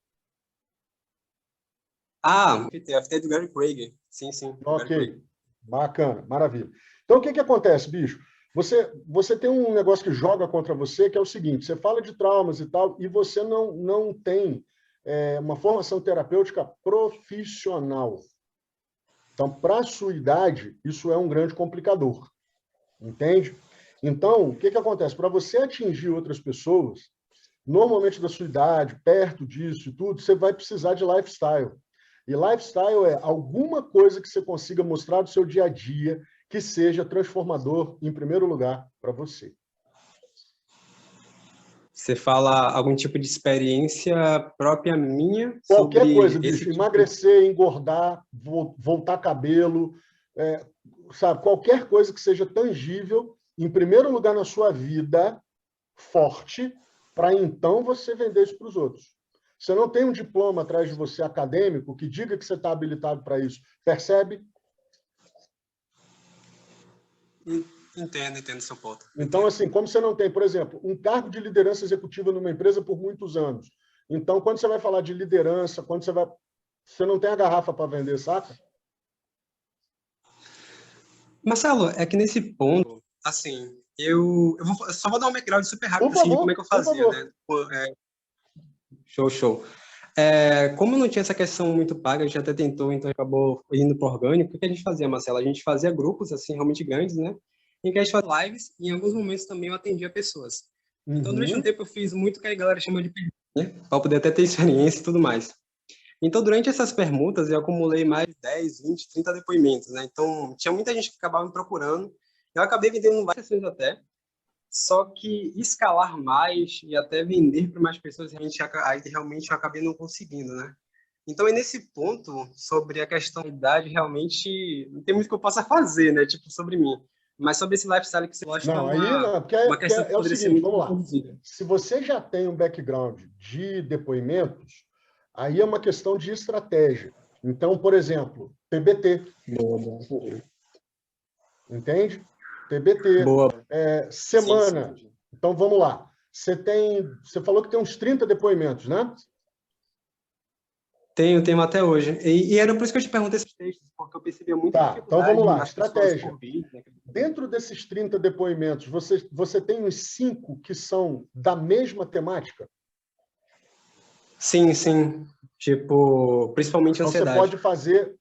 O IFT é do Gary Craig. Sim. Ok, bacana, maravilha. Então, o que acontece, bicho? Você tem um negócio que joga contra você, que é o seguinte, você fala de traumas e tal, e você não tem uma formação terapêutica profissional. Então, para a sua idade, isso é um grande complicador. Entende? Então, o que acontece? Para você atingir outras pessoas, normalmente da sua idade, perto disso e tudo, você vai precisar de lifestyle. E lifestyle é alguma coisa que você consiga mostrar do seu dia a dia que seja transformador, em primeiro lugar, para você. Você fala algum tipo de experiência própria minha? Qualquer coisa, bicho. Tipo... Emagrecer, engordar, voltar cabelo, sabe? Qualquer coisa que seja tangível, em primeiro lugar na sua vida, forte, para então você vender isso para os outros. Você não tem um diploma atrás de você acadêmico que diga que você está habilitado para isso. Percebe? Entendo seu ponto. Então, assim, como você não tem, por exemplo, um cargo de liderança executiva numa empresa por muitos anos. Então, quando você vai falar de liderança, você não tem a garrafa para vender, saca? Marcelo, é que nesse ponto, assim, eu só vou dar um background super rápido assim, de como é que eu fazia, né? Show. Como não tinha essa questão muito paga, a gente até tentou, então acabou indo para orgânico. O que a gente fazia, Marcelo? A gente fazia grupos, assim, realmente grandes, né? Em que a gente fazia lives e em alguns momentos também eu atendia pessoas. Então, durante um tempo eu fiz muito o que a galera chama de permuta, né? Para poder até ter experiência e tudo mais. Então, durante essas permutas, eu acumulei mais de 10, 20, 30 depoimentos, né? Então, tinha muita gente que acabava me procurando. Eu acabei vendendo várias sessões até. Só que escalar mais e até vender para mais pessoas, realmente eu acabei não conseguindo, né? Então, é nesse ponto, sobre a questão da idade, realmente não tem muito que eu possa fazer, né? Tipo, sobre mim. Mas sobre esse lifestyle que você gosta, não, porque é o seguinte, vamos lá. Se você já tem um background de depoimentos, aí é uma questão de estratégia. Então, por exemplo, TBT. Entende? TBT. Semana. Sim. Então, vamos lá. Você falou que tem uns 30 depoimentos, né? Tenho até hoje. E era por isso que eu te perguntei esses textos, porque eu percebia muita dificuldade. Então, vamos lá. Estratégia. Né? Dentro desses 30 depoimentos, você tem uns 5 que são da mesma temática? Sim. Tipo, principalmente então, ansiedade. Você pode fazer...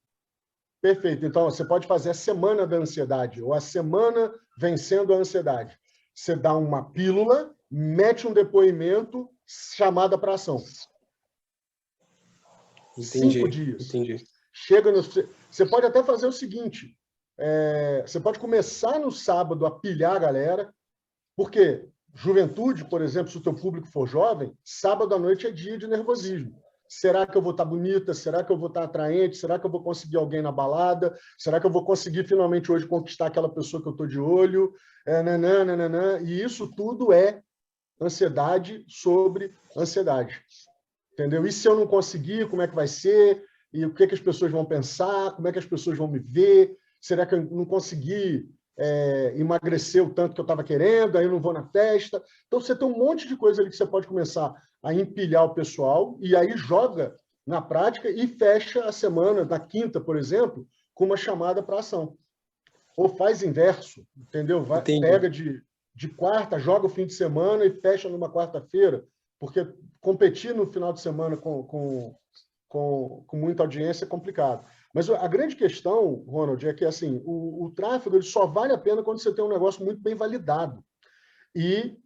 Perfeito. Então, você pode fazer a semana da ansiedade ou a semana vencendo a ansiedade. Você dá uma pílula, mete um depoimento, chamada para ação. Entendi, 5 dias. Entendi. Você pode até fazer o seguinte, você pode começar no sábado a pilhar a galera, porque juventude, por exemplo, se o teu público for jovem, sábado à noite é dia de nervosismo. Será que eu vou estar bonita? Será que eu vou estar atraente? Será que eu vou conseguir alguém na balada? Será que eu vou conseguir finalmente hoje conquistar aquela pessoa que eu estou de olho? E isso tudo é ansiedade sobre ansiedade. Entendeu? E se eu não conseguir, como é que vai ser? E o que as pessoas vão pensar? Como é que as pessoas vão me ver? Será que eu não consegui emagrecer o tanto que eu estava querendo? Aí eu não vou na festa? Então, você tem um monte de coisa ali que você pode começar a empilhar o pessoal e aí joga na prática e fecha a semana, na quinta, por exemplo, com uma chamada para ação. Ou faz inverso, entendeu? Pega de quarta, joga o fim de semana e fecha numa quarta-feira, porque competir no final de semana com muita audiência é complicado. Mas a grande questão, Ronald, é que assim, o tráfego ele só vale a pena quando você tem um negócio muito bem validado. E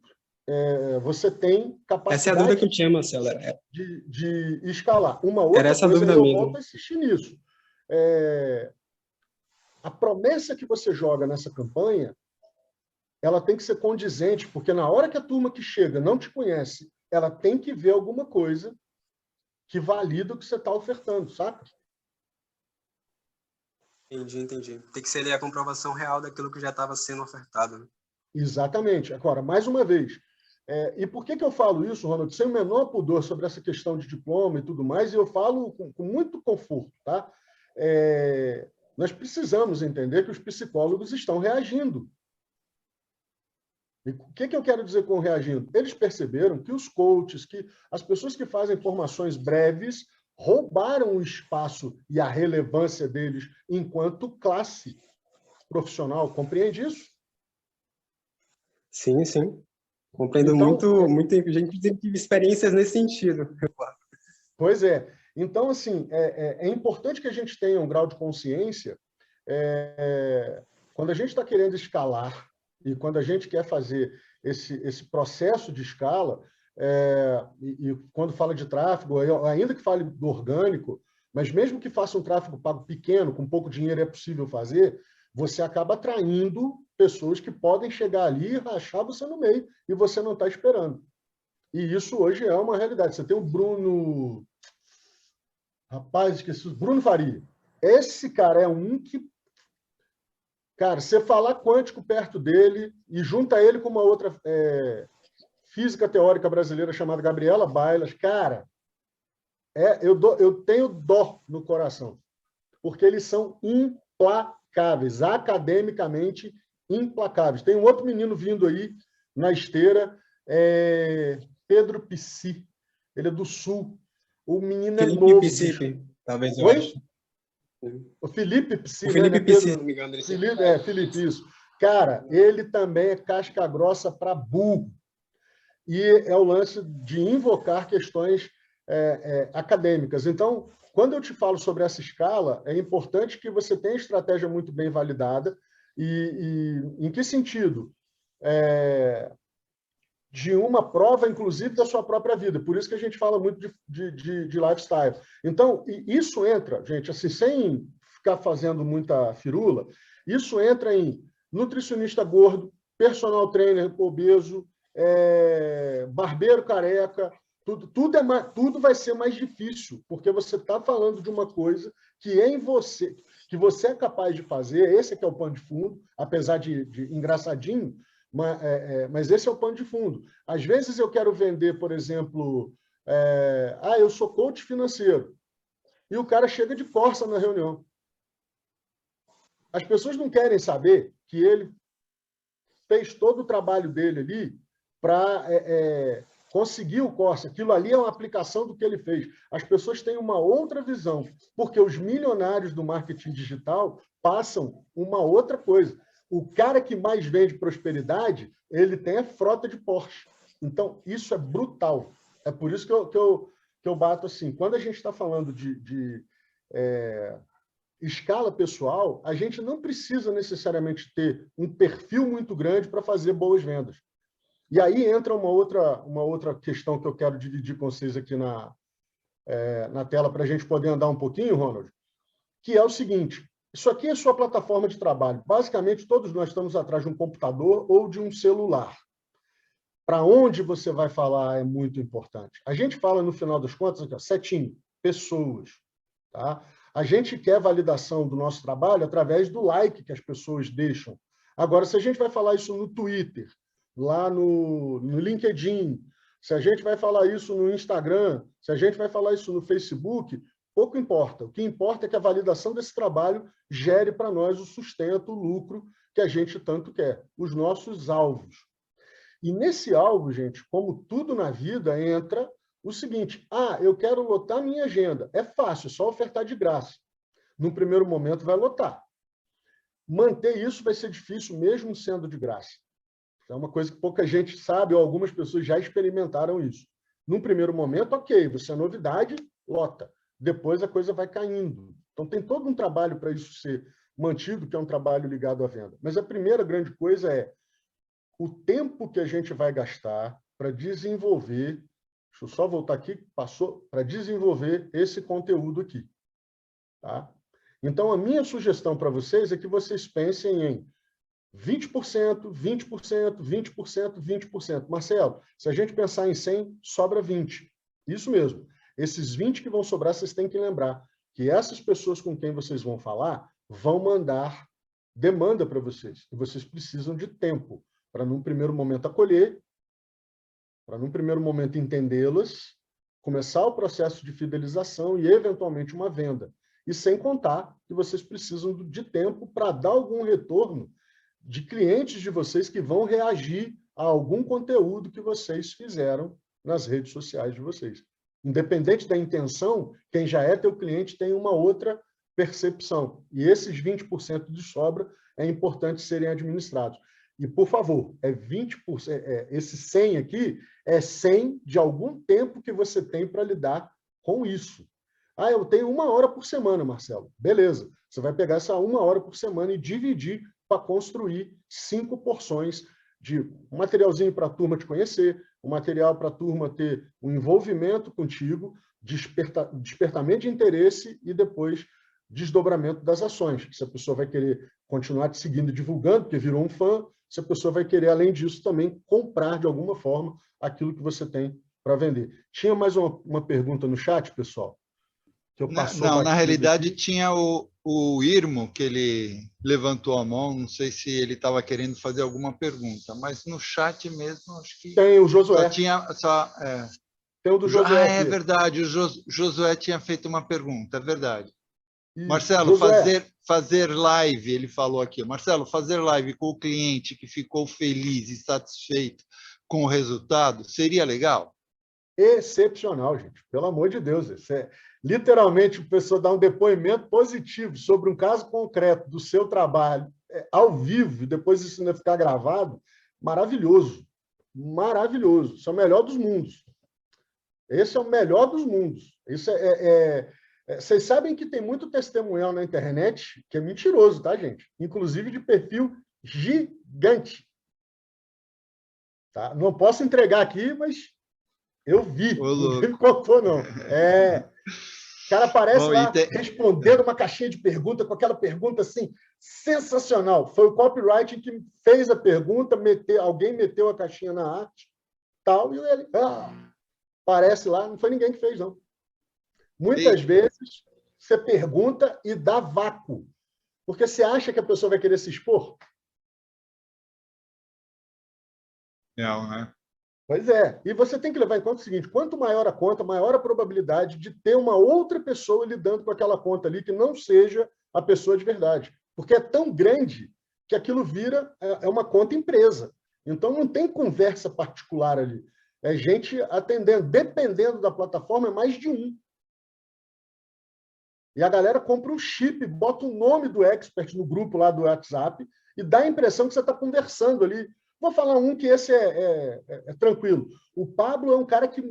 você tem capacidade essa é a dúvida que eu tinha, Marcelo. De escalar. Uma outra essa coisa, dúvida eu mesmo. volto a insistir nisso. A promessa que você joga nessa campanha, ela tem que ser condizente, porque na hora que a turma que chega não te conhece, ela tem que ver alguma coisa que valida o que você está ofertando, sabe? Entendi. Tem que ser ali a comprovação real daquilo que já estava sendo ofertado. Né? Exatamente. Agora, mais uma vez, e por que eu falo isso, Ronald? Sem o menor pudor sobre essa questão de diploma e tudo mais, e eu falo com muito conforto, tá? Nós precisamos entender que os psicólogos estão reagindo. E o que eu quero dizer com reagindo? Eles perceberam que os coaches, que as pessoas que fazem formações breves, roubaram o espaço e a relevância deles enquanto classe profissional. Compreende isso? Sim. Compreendo então, muito. A gente teve experiências nesse sentido. Pois é. Então, assim, é importante que a gente tenha um grau de consciência quando a gente está querendo escalar e quando a gente quer fazer esse processo de escala, e quando fala de tráfego, ainda que fale do orgânico, mas mesmo que faça um tráfego pago pequeno, com pouco dinheiro é possível fazer, você acaba atraindo pessoas que podem chegar ali e rachar você no meio, e você não está esperando. E isso hoje é uma realidade. Você tem o Bruno... Rapaz, esqueci. Bruno Faria. Esse cara é um que... Cara, você falar quântico perto dele e junta ele com uma outra física teórica brasileira chamada Gabriela Bailas, cara, eu tenho dó no coração, porque eles são implacáveis, academicamente implacáveis. Tem um outro menino vindo aí na esteira, Pedro Pissi, ele é do Sul. O menino Felipe é novo. Pissi, talvez eu Oi? acho. O Felipe Pissi, O Felipe né? Pissi, Pedro... se não me engano. Felipe, isso. Cara, ele também é casca grossa para burro. E é o lance de invocar questões acadêmicas. Então, quando eu te falo sobre essa escala, é importante que você tenha estratégia muito bem validada. E em que sentido? De uma prova, inclusive, da sua própria vida. Por isso que a gente fala muito de lifestyle. Então, isso entra, gente, assim, sem ficar fazendo muita firula, isso entra em nutricionista gordo, personal trainer obeso, barbeiro careca, tudo vai ser mais difícil, porque você está falando de uma coisa que é em você, que você é capaz de fazer. Esse que é o pano de fundo, apesar de engraçadinho, mas esse é o pano de fundo. Às vezes eu quero vender, por exemplo, eu sou coach financeiro, e o cara chega de Corsa na reunião. As pessoas não querem saber que ele fez todo o trabalho dele ali para conseguir o Corsa. Aquilo ali é uma aplicação do que ele fez. As pessoas têm uma outra visão, porque os milionários do marketing digital passam uma outra coisa. O cara que mais vende prosperidade, ele tem a frota de Porsche. Então, isso é brutal. É por isso que eu bato assim. Quando a gente está falando de escala pessoal, a gente não precisa necessariamente ter um perfil muito grande para fazer boas vendas. E aí entra uma outra questão que eu quero dividir com vocês aqui na tela para a gente poder andar um pouquinho, Ronald, que é o seguinte: isso aqui é sua plataforma de trabalho. Basicamente, todos nós estamos atrás de um computador ou de um celular. Para onde você vai falar é muito importante. A gente fala, no final das contas, aqui, setinho, pessoas. Tá? A gente quer validação do nosso trabalho através do like que as pessoas deixam. Agora, se a gente vai falar isso no Twitter, lá no LinkedIn, se a gente vai falar isso no Instagram, se a gente vai falar isso no Facebook, pouco importa. O que importa é que a validação desse trabalho gere para nós o sustento, o lucro que a gente tanto quer, os nossos alvos. E nesse alvo, gente, como tudo na vida, entra o seguinte: eu quero lotar minha agenda. É fácil, é só ofertar de graça. No primeiro momento vai lotar. Manter isso vai ser difícil, mesmo sendo de graça. É uma coisa que pouca gente sabe, ou algumas pessoas já experimentaram isso. Num primeiro momento, ok, você é novidade, lota. Depois a coisa vai caindo. Então tem todo um trabalho para isso ser mantido, que é um trabalho ligado à venda. Mas a primeira grande coisa é o tempo que a gente vai gastar para desenvolver, deixa eu só voltar aqui, para desenvolver esse conteúdo aqui. Tá? Então, a minha sugestão para vocês é que vocês pensem em 20%, 20%, 20%, 20%. Marcelo, se a gente pensar em 100, sobra 20. Isso mesmo. Esses 20 que vão sobrar, vocês têm que lembrar que essas pessoas com quem vocês vão falar vão mandar demanda para vocês. E vocês precisam de tempo para, num primeiro momento, acolher, para, num primeiro momento, entendê-las, começar o processo de fidelização e, eventualmente, uma venda. E sem contar que vocês precisam de tempo para dar algum retorno de clientes de vocês que vão reagir a algum conteúdo que vocês fizeram nas redes sociais de vocês. Independente da intenção, quem já é teu cliente tem uma outra percepção. E esses 20% de sobra é importante serem administrados. E, por favor, 20%, esse 100 aqui é 100 de algum tempo que você tem para lidar com isso. Ah, eu tenho 1 hora por semana, Marcelo. Beleza. Você vai pegar essa 1 hora por semana e dividir para construir 5 porções de um materialzinho para a turma te conhecer, um material para a turma ter um envolvimento contigo, despertamento de interesse e depois desdobramento das ações. Se a pessoa vai querer continuar te seguindo e divulgando, porque virou um fã, se a pessoa vai querer, além disso, também comprar de alguma forma aquilo que você tem para vender. Tinha mais uma pergunta no chat, pessoal? Que eu não, na realidade aqui. Tinha o Irmo, que ele levantou a mão, não sei se ele estava querendo fazer alguma pergunta, mas no chat mesmo, acho que... Tem o Josué. Tem o do Josué. É verdade, o Josué tinha feito uma pergunta, é verdade. Isso. Marcelo, fazer live, ele falou aqui, Marcelo, fazer live com o cliente que ficou feliz e satisfeito com o resultado, seria legal? Excepcional, gente. Pelo amor de Deus. Isso é, literalmente, a pessoa dá um depoimento positivo sobre um caso concreto do seu trabalho, ao vivo, e depois isso ainda ficar gravado, maravilhoso. Maravilhoso. Isso é o melhor dos mundos. Esse é o melhor dos mundos. Isso vocês sabem que tem muito testemunhal na internet que é mentiroso, tá, gente? Inclusive de perfil gigante. Tá? Não posso entregar aqui, mas eu vi. Não me contou, não. O cara aparece lá respondendo uma caixinha de pergunta com aquela pergunta assim, sensacional. Foi o copyright que fez a pergunta, alguém meteu a caixinha na arte, tal, e ele aparece lá, não foi ninguém que fez, não. Muitas vezes você pergunta e dá vácuo, porque você acha que a pessoa vai querer se expor? Não, né? Pois é. E você tem que levar em conta o seguinte, quanto maior a conta, maior a probabilidade de ter uma outra pessoa lidando com aquela conta ali que não seja a pessoa de verdade. Porque é tão grande que aquilo vira uma conta empresa. Então, não tem conversa particular ali. É gente atendendo. Dependendo da plataforma, é mais de um. E a galera compra um chip, bota o nome do expert no grupo lá do WhatsApp e dá a impressão que você está conversando ali. Vou falar um que esse é tranquilo. O Pablo é um cara que,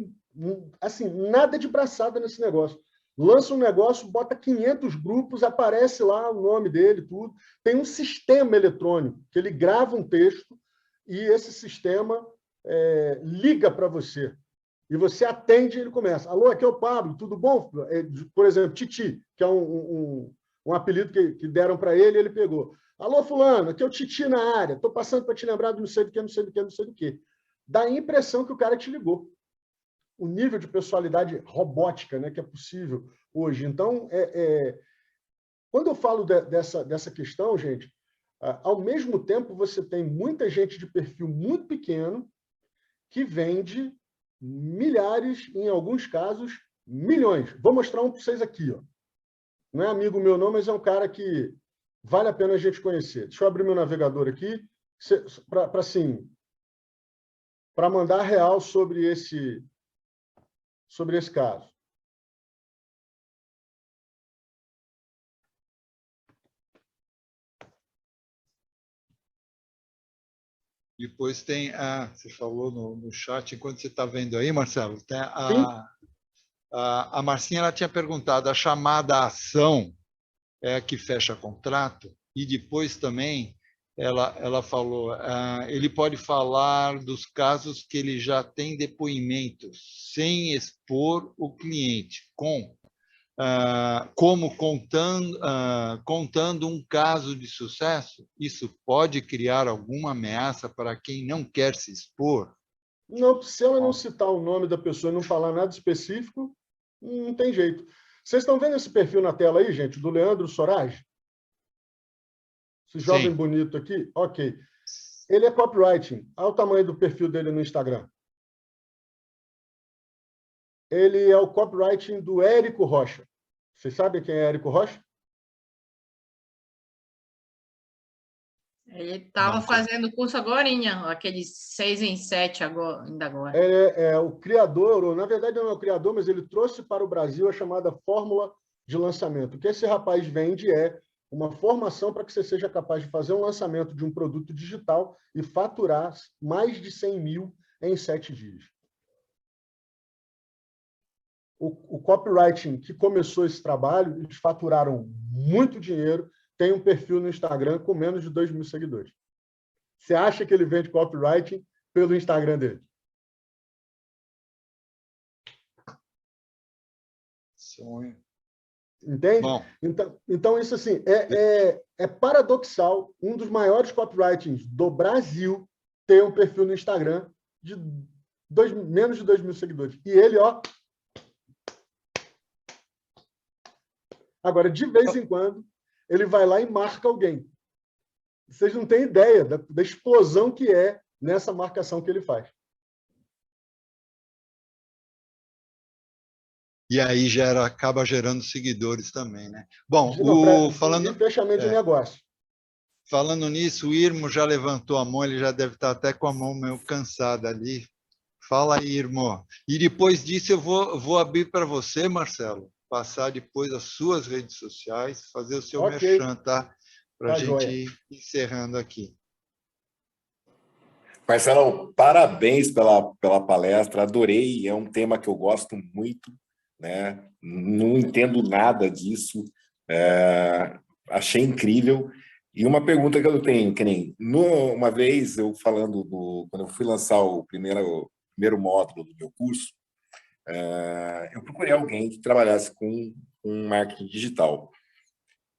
assim, nada de braçada nesse negócio. Lança um negócio, bota 500 grupos, aparece lá o nome dele, tudo. Tem um sistema eletrônico, que ele grava um texto e esse sistema liga para você. E você atende e ele começa. Alô, aqui é o Pablo, tudo bom? Por exemplo, Titi, que é um apelido que deram para ele, ele pegou. Alô, fulano, aqui é o Titi na área. Estou passando para te lembrar do não sei do que, não sei do que, não sei do que. Dá a impressão que o cara te ligou. O nível de personalidade robótica, né, que é possível hoje. Então, quando eu falo dessa questão, gente, ao mesmo tempo você tem muita gente de perfil muito pequeno que vende milhares, em alguns casos, milhões. Vou mostrar um para vocês aqui. Ó. Não é amigo meu não, mas é um cara que vale a pena a gente conhecer. Deixa eu abrir meu navegador aqui para mandar real sobre esse caso. Depois tem você falou no chat, enquanto você está vendo aí, Marcelo, tem a Marcinha ela tinha perguntado, a chamada ação é a que fecha contrato? E depois também ela falou, ele pode falar dos casos que ele já tem depoimentos, sem expor o cliente, como contando um caso de sucesso, isso pode criar alguma ameaça para quem não quer se expor? Não, se ela não citar o nome da pessoa e não falar nada específico, não tem jeito. Vocês estão vendo esse perfil na tela aí, gente, do Leandro Sorage? Esse jovem bonito aqui? Ok. Ele é copywriting. Olha o tamanho do perfil dele no Instagram. Ele é o copywriting do Érico Rocha. Vocês sabem quem é Érico Rocha? Ele estava fazendo curso agorinha, aqueles 6 em 7 ainda agora. É o criador, ou na verdade não é o criador, mas ele trouxe para o Brasil a chamada fórmula de lançamento. O que esse rapaz vende é uma formação para que você seja capaz de fazer um lançamento de um produto digital e faturar mais de 100 mil em 7 dias. o copywriting que começou esse trabalho, eles faturaram muito dinheiro, tem um perfil no Instagram com menos de 2 mil seguidores. Você acha que ele vende copywriting pelo Instagram dele? Sonho. Entende? Então, isso assim, é paradoxal um dos maiores copywritings do Brasil ter um perfil no Instagram de menos de 2 mil seguidores. E ele, ó... Agora, de vez em quando, ele vai lá e marca alguém. Vocês não têm ideia da explosão que é nessa marcação que ele faz. E aí acaba gerando seguidores também, né? Bom, falando fechamento de negócio. Falando nisso, o Irmo já levantou a mão, ele já deve estar até com a mão meio cansada ali. Fala aí, Irmo. E depois disso eu vou abrir para você, Marcelo, passar depois as suas redes sociais, fazer o seu merchan, tá? Para a gente ir encerrando aqui. Marcelão, parabéns pela palestra, adorei, é um tema que eu gosto muito, né? Não entendo nada disso, achei incrível. E uma pergunta que eu tenho, que nem uma vez eu falando quando eu fui lançar o primeiro módulo do meu curso, eu procurei alguém que trabalhasse com marketing digital.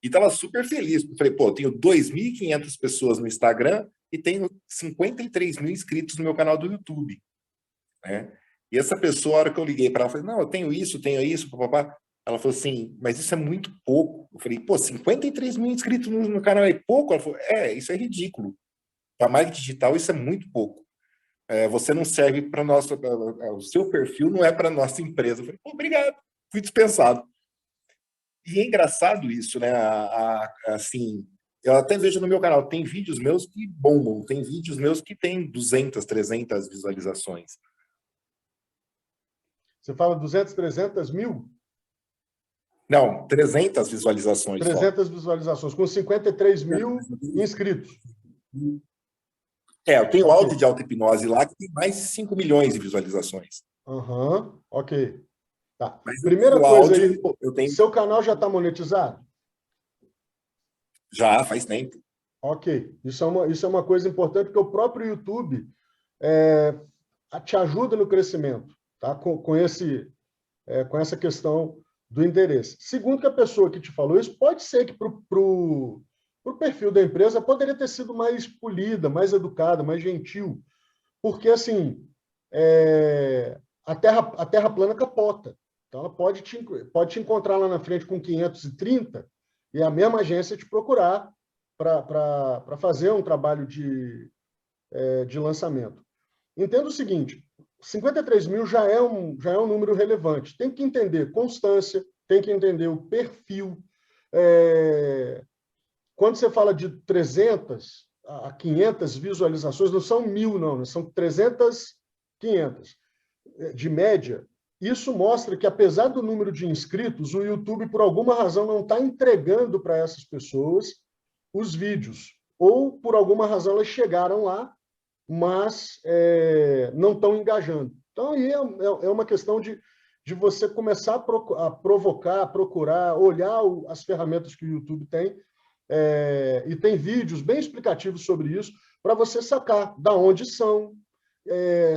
E estava super feliz, porque falei, pô, tenho 2.500 pessoas no Instagram e tenho 53 mil inscritos no meu canal do YouTube, né? E essa pessoa, a hora que eu liguei para ela, falei, não, eu tenho isso, papapá. Ela falou assim, mas isso é muito pouco. Eu falei, pô, 53 mil inscritos no canal é pouco? Ela falou, isso é ridículo. Para marketing digital, isso é muito pouco. Você não serve para nossa... O seu perfil não é para nossa empresa. Eu falei, obrigado, fui dispensado. E é engraçado isso, né? Assim, eu até vejo no meu canal, tem vídeos meus que bombam, tem vídeos meus que tem 200, 300 visualizações. Você fala 200, 300 mil? Não, 300 visualizações. 300 visualizações, com 53 mil inscritos. Eu tenho o áudio de auto-hipnose lá, que tem mais de 5 milhões de visualizações. Ok. Tá. Mas primeira coisa aí, eu tenho... seu canal já está monetizado? Já, faz tempo. Ok. Isso é uma coisa importante, porque o próprio YouTube te ajuda no crescimento, tá? Com essa questão do endereço. Segundo, que a pessoa que te falou isso, pode ser que para o perfil da empresa poderia ter sido mais polida, mais educada, mais gentil, porque, assim, a terra plana capota. Então, ela pode te encontrar lá na frente com 530 e a mesma agência te procurar para fazer um trabalho de lançamento. Entenda o seguinte, 53 mil já é um número relevante. Tem que entender constância, tem que entender o perfil. Quando você fala de 300 a 500 visualizações, não são 1.000, não, são 300, 500. De média, isso mostra que, apesar do número de inscritos, o YouTube, por alguma razão, não está entregando para essas pessoas os vídeos. Ou, por alguma razão, elas chegaram lá, mas não estão engajando. Então, aí é uma questão de você começar a provocar, a procurar, olhar as ferramentas que o YouTube tem, e tem vídeos bem explicativos sobre isso, para você sacar da onde são,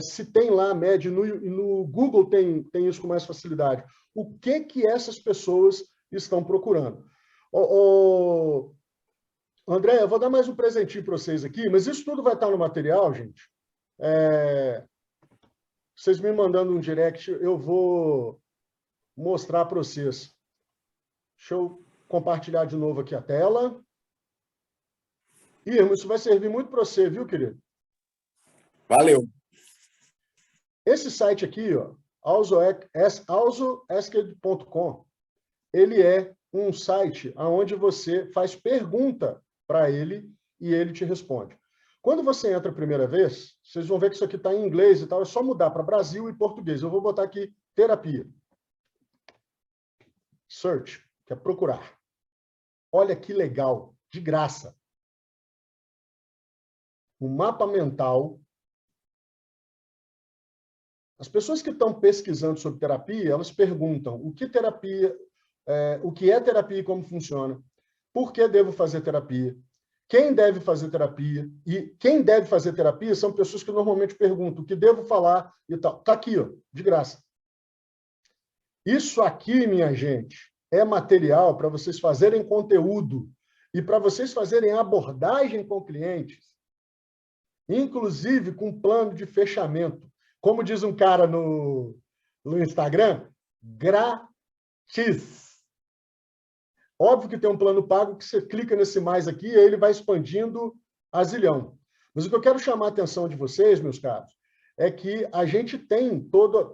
se tem lá a média, no Google tem isso com mais facilidade. O que essas pessoas estão procurando? André, eu vou dar mais um presentinho para vocês aqui, mas isso tudo vai estar no material, gente. Vocês me mandando um direct, eu vou mostrar para vocês. Deixa eu compartilhar de novo aqui a tela. Irmo, isso vai servir muito para você, viu, querido? Valeu. Esse site aqui, ó, alzoasked.com, ele é um site onde você faz pergunta para ele e ele te responde. Quando você entra a primeira vez, vocês vão ver que isso aqui está em inglês e tal, é só mudar para Brasil e português. Eu vou botar aqui terapia. Search, que é procurar. Olha que legal, de graça. Um mapa mental As pessoas que estão pesquisando sobre terapia, elas perguntam o que é terapia e como funciona, por que devo fazer terapia, quem deve fazer terapia, e quem deve fazer terapia são pessoas que normalmente perguntam o que devo falar e tal. Está aqui, ó, de graça. Isso aqui, minha gente, é material para vocês fazerem conteúdo e para vocês fazerem abordagem com clientes, inclusive com plano de fechamento. Como diz um cara no Instagram, grátis. Óbvio que tem um plano pago que você clica nesse mais aqui e ele vai expandindo a zilhão. Mas o que eu quero chamar a atenção de vocês, meus caros, é que a gente tem todo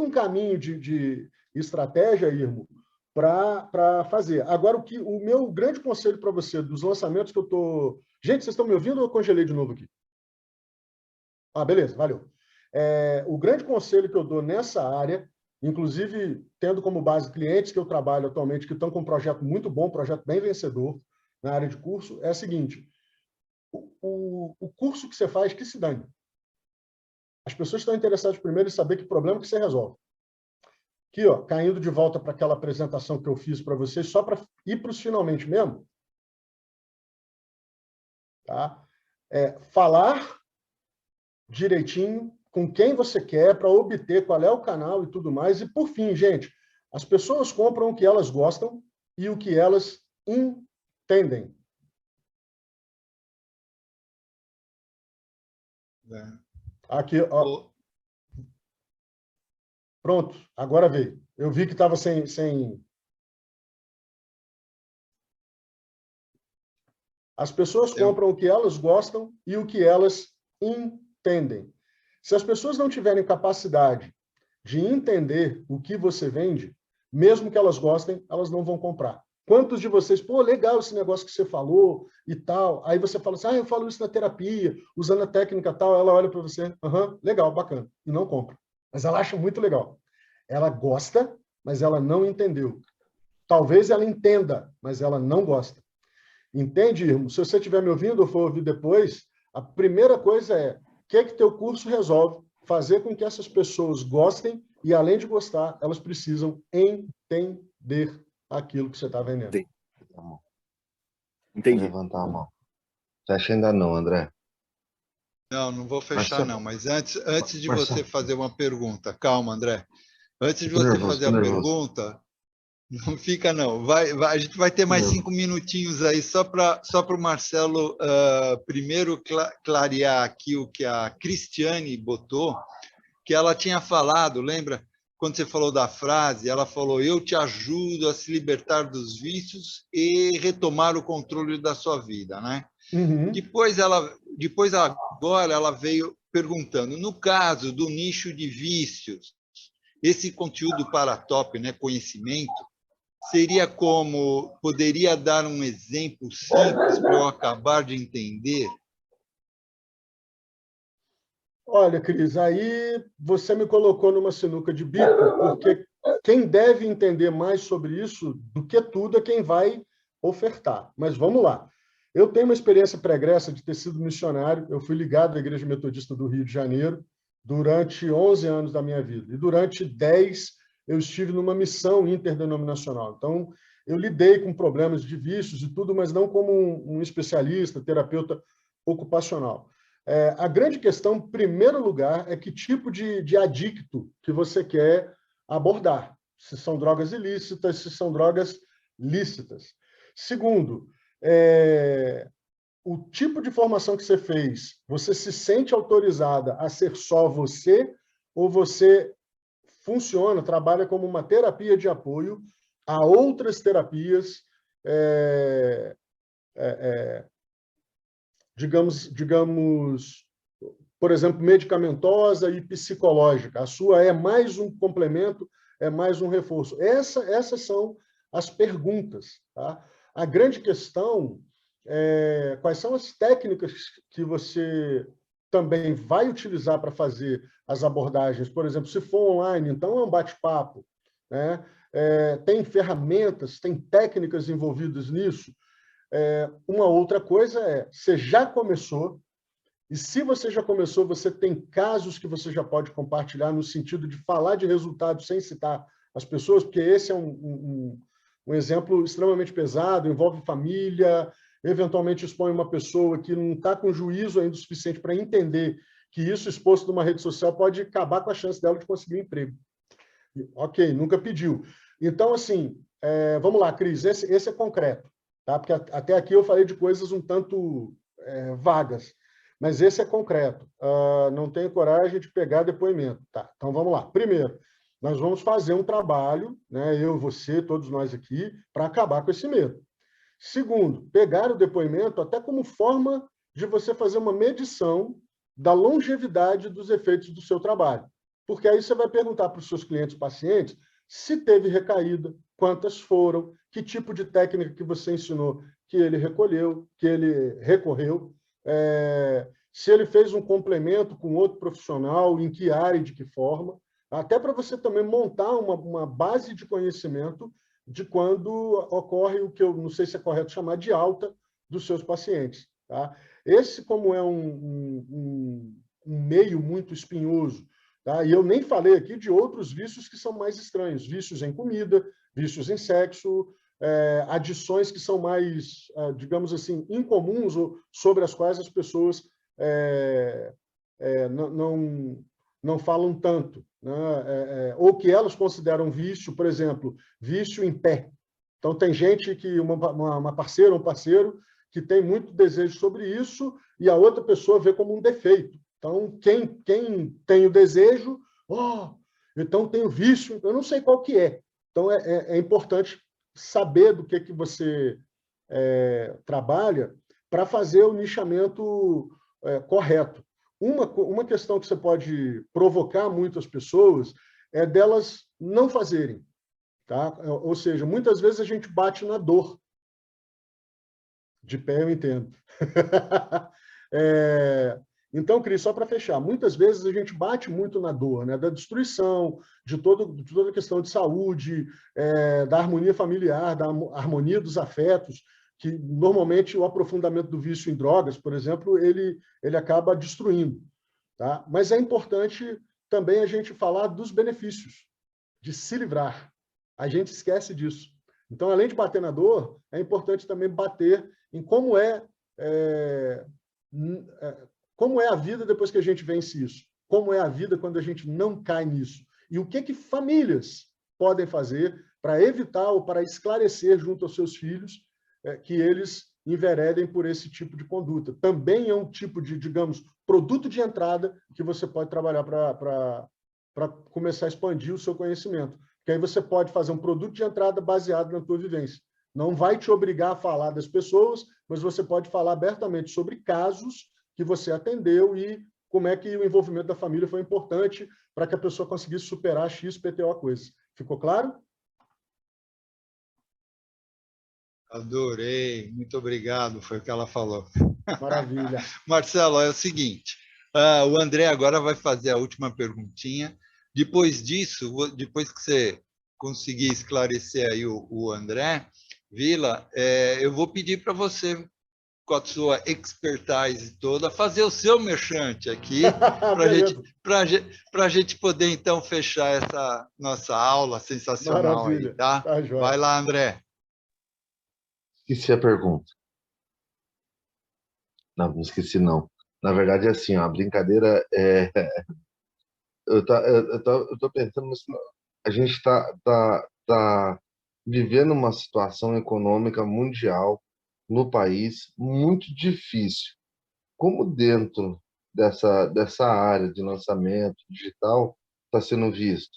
um caminho de estratégia, Irmo, para fazer. Agora, o meu grande conselho para você, dos lançamentos que eu estou... Gente, vocês estão me ouvindo ou eu congelei de novo aqui? Ah, beleza, valeu. O grande conselho que eu dou nessa área, inclusive tendo como base clientes que eu trabalho atualmente, que estão com um projeto muito bom, um projeto bem vencedor na área de curso, é o seguinte: o curso que você faz, que se dane. As pessoas estão interessadas primeiro em saber que problema que você resolve. Aqui, ó, caindo de volta para aquela apresentação que eu fiz para vocês, só para ir para os finalmente mesmo. Tá? Falar direitinho com quem você quer para obter qual é o canal e tudo mais. E, por fim, gente, as pessoas compram o que elas gostam e o que elas entendem. Aqui, ó. Pronto, agora veio. Eu vi que estava sem... As pessoas compram o que elas gostam e o que elas entendem. Se as pessoas não tiverem capacidade de entender o que você vende, mesmo que elas gostem, elas não vão comprar. Quantos de vocês, pô, legal esse negócio que você falou e tal, aí você fala assim, eu falo isso na terapia, usando a técnica tal, ela olha para você, legal, bacana, e não compra. Mas ela acha muito legal. Ela gosta, mas ela não entendeu. Talvez ela entenda, mas ela não gosta. Entende, Irmo? Se você estiver me ouvindo ou for ouvir depois, a primeira coisa é, o que teu curso resolve? Fazer com que essas pessoas gostem e, além de gostar, elas precisam entender aquilo que você está vendendo. Entendi. Vou levantar a mão. Fecha ainda não, André. Não vou fechar não, mas antes de você fazer uma pergunta, calma, André. Antes de você fazer a pergunta, não fica não, a gente vai ter mais 5 minutinhos aí só para o Marcelo primeiro clarear aqui o que a Cristiane botou, que ela tinha falado, lembra? Quando você falou da frase, ela falou, eu te ajudo a se libertar dos vícios e retomar o controle da sua vida, né? Uhum. Depois agora ela veio perguntando, no caso do nicho de vícios, esse conteúdo para top, né, conhecimento, poderia dar um exemplo simples para eu acabar de entender? Olha, Cris, aí você me colocou numa sinuca de bico, porque quem deve entender mais sobre isso do que tudo é quem vai ofertar. Mas vamos lá. Eu tenho uma experiência pregressa de ter sido missionário. Eu fui ligado à Igreja Metodista do Rio de Janeiro durante 11 anos da minha vida. E durante 10, eu estive numa missão interdenominacional. Então, eu lidei com problemas de vícios e tudo, mas não como um especialista, terapeuta ocupacional. A grande questão, em primeiro lugar, é que tipo de adicto que você quer abordar. Se são drogas ilícitas, se são drogas lícitas. Segundo, o tipo de formação que você fez, você se sente autorizada a ser só você ou você funciona, trabalha como uma terapia de apoio a outras terapias, digamos, por exemplo, medicamentosa e psicológica. A sua é mais um complemento, é mais um reforço. Essas são as perguntas. Tá? A grande questão é quais são as técnicas que você também vai utilizar para fazer as abordagens. Por exemplo, se for online, então é um bate-papo, né? Tem ferramentas, tem técnicas envolvidas nisso. Uma outra coisa você já começou, E se você já começou, você tem casos que você já pode compartilhar no sentido de falar de resultados sem citar as pessoas, porque esse é um exemplo extremamente pesado, envolve família, eventualmente expõe uma pessoa que não está com juízo ainda o suficiente para entender que isso exposto numa rede social pode acabar com a chance dela de conseguir um emprego. Ok, nunca pediu. Então, assim, vamos lá, Cris, esse é concreto, tá? Porque até aqui eu falei de coisas um tanto vagas, mas esse é concreto. Não tenho coragem de pegar depoimento. Tá, então, vamos lá. Primeiro, nós vamos fazer um trabalho, né, eu, você, todos nós aqui, para acabar com esse medo. Segundo, pegar o depoimento até como forma de você fazer uma medição da longevidade dos efeitos do seu trabalho. Porque aí você vai perguntar para os seus clientes pacientes se teve recaída, quantas foram, que tipo de técnica que você ensinou que ele recolheu, que ele recorreu, se ele fez um complemento com outro profissional, em que área e de que forma, até para você também montar uma base de conhecimento de quando ocorre o que eu não sei se é correto chamar de alta dos seus pacientes. Tá? Esse, como é um meio muito espinhoso, tá? E eu nem falei aqui de outros vícios que são mais estranhos, vícios em comida, vícios em sexo, adições que são mais, digamos assim, incomuns ou sobre as quais as pessoas não falam tanto, né? Ou que elas consideram vício, por exemplo, vício em pé. Então, tem gente que, uma parceira, um parceiro, que tem muito desejo sobre isso e a outra pessoa vê como um defeito. Então, quem tem o desejo, então tem o vício, eu não sei qual que é. Então, é importante saber do que você trabalha para fazer o nichamento correto. Uma questão que você pode provocar muitas pessoas é delas não fazerem. Tá? Ou seja, muitas vezes a gente bate na dor. De pé eu entendo. Então, Cris, só para fechar, muitas vezes a gente bate muito na dor, né? Da destruição, de toda a questão de saúde, da harmonia familiar, da harmonia dos afetos, que normalmente o aprofundamento do vício em drogas, por exemplo, ele acaba destruindo. Tá? Mas é importante também a gente falar dos benefícios, de se livrar. A gente esquece disso. Então, além de bater na dor, é importante também bater em como é a vida depois que a gente vence isso. Como é a vida quando a gente não cai nisso. E o que famílias podem fazer para evitar ou para esclarecer junto aos seus filhos que eles enveredem por esse tipo de conduta. Também é um tipo de, digamos, produto de entrada que você pode trabalhar para começar a expandir o seu conhecimento. Porque aí você pode fazer um produto de entrada baseado na tua vivência. Não vai te obrigar a falar das pessoas, mas você pode falar abertamente sobre casos que você atendeu e como é que o envolvimento da família foi importante para que a pessoa conseguisse superar X, PTO coisas. Ficou claro? Adorei, muito obrigado, foi o que ela falou. Maravilha. Marcelo, é o seguinte, o André agora vai fazer a última perguntinha. Depois disso, depois que você conseguir esclarecer aí o André Vila, eu vou pedir para você, com a sua expertise toda, fazer o seu merchante aqui, para a gente poder, então, fechar essa nossa aula sensacional. Maravilha. Aí, tá? Vai lá, André. Esqueci a pergunta. Não esqueci, não. Na verdade, é assim, ó, a brincadeira é... Eu tô pensando, mas a gente está vivendo uma situação econômica mundial no país muito difícil. Como dentro dessa área de lançamento digital está sendo visto?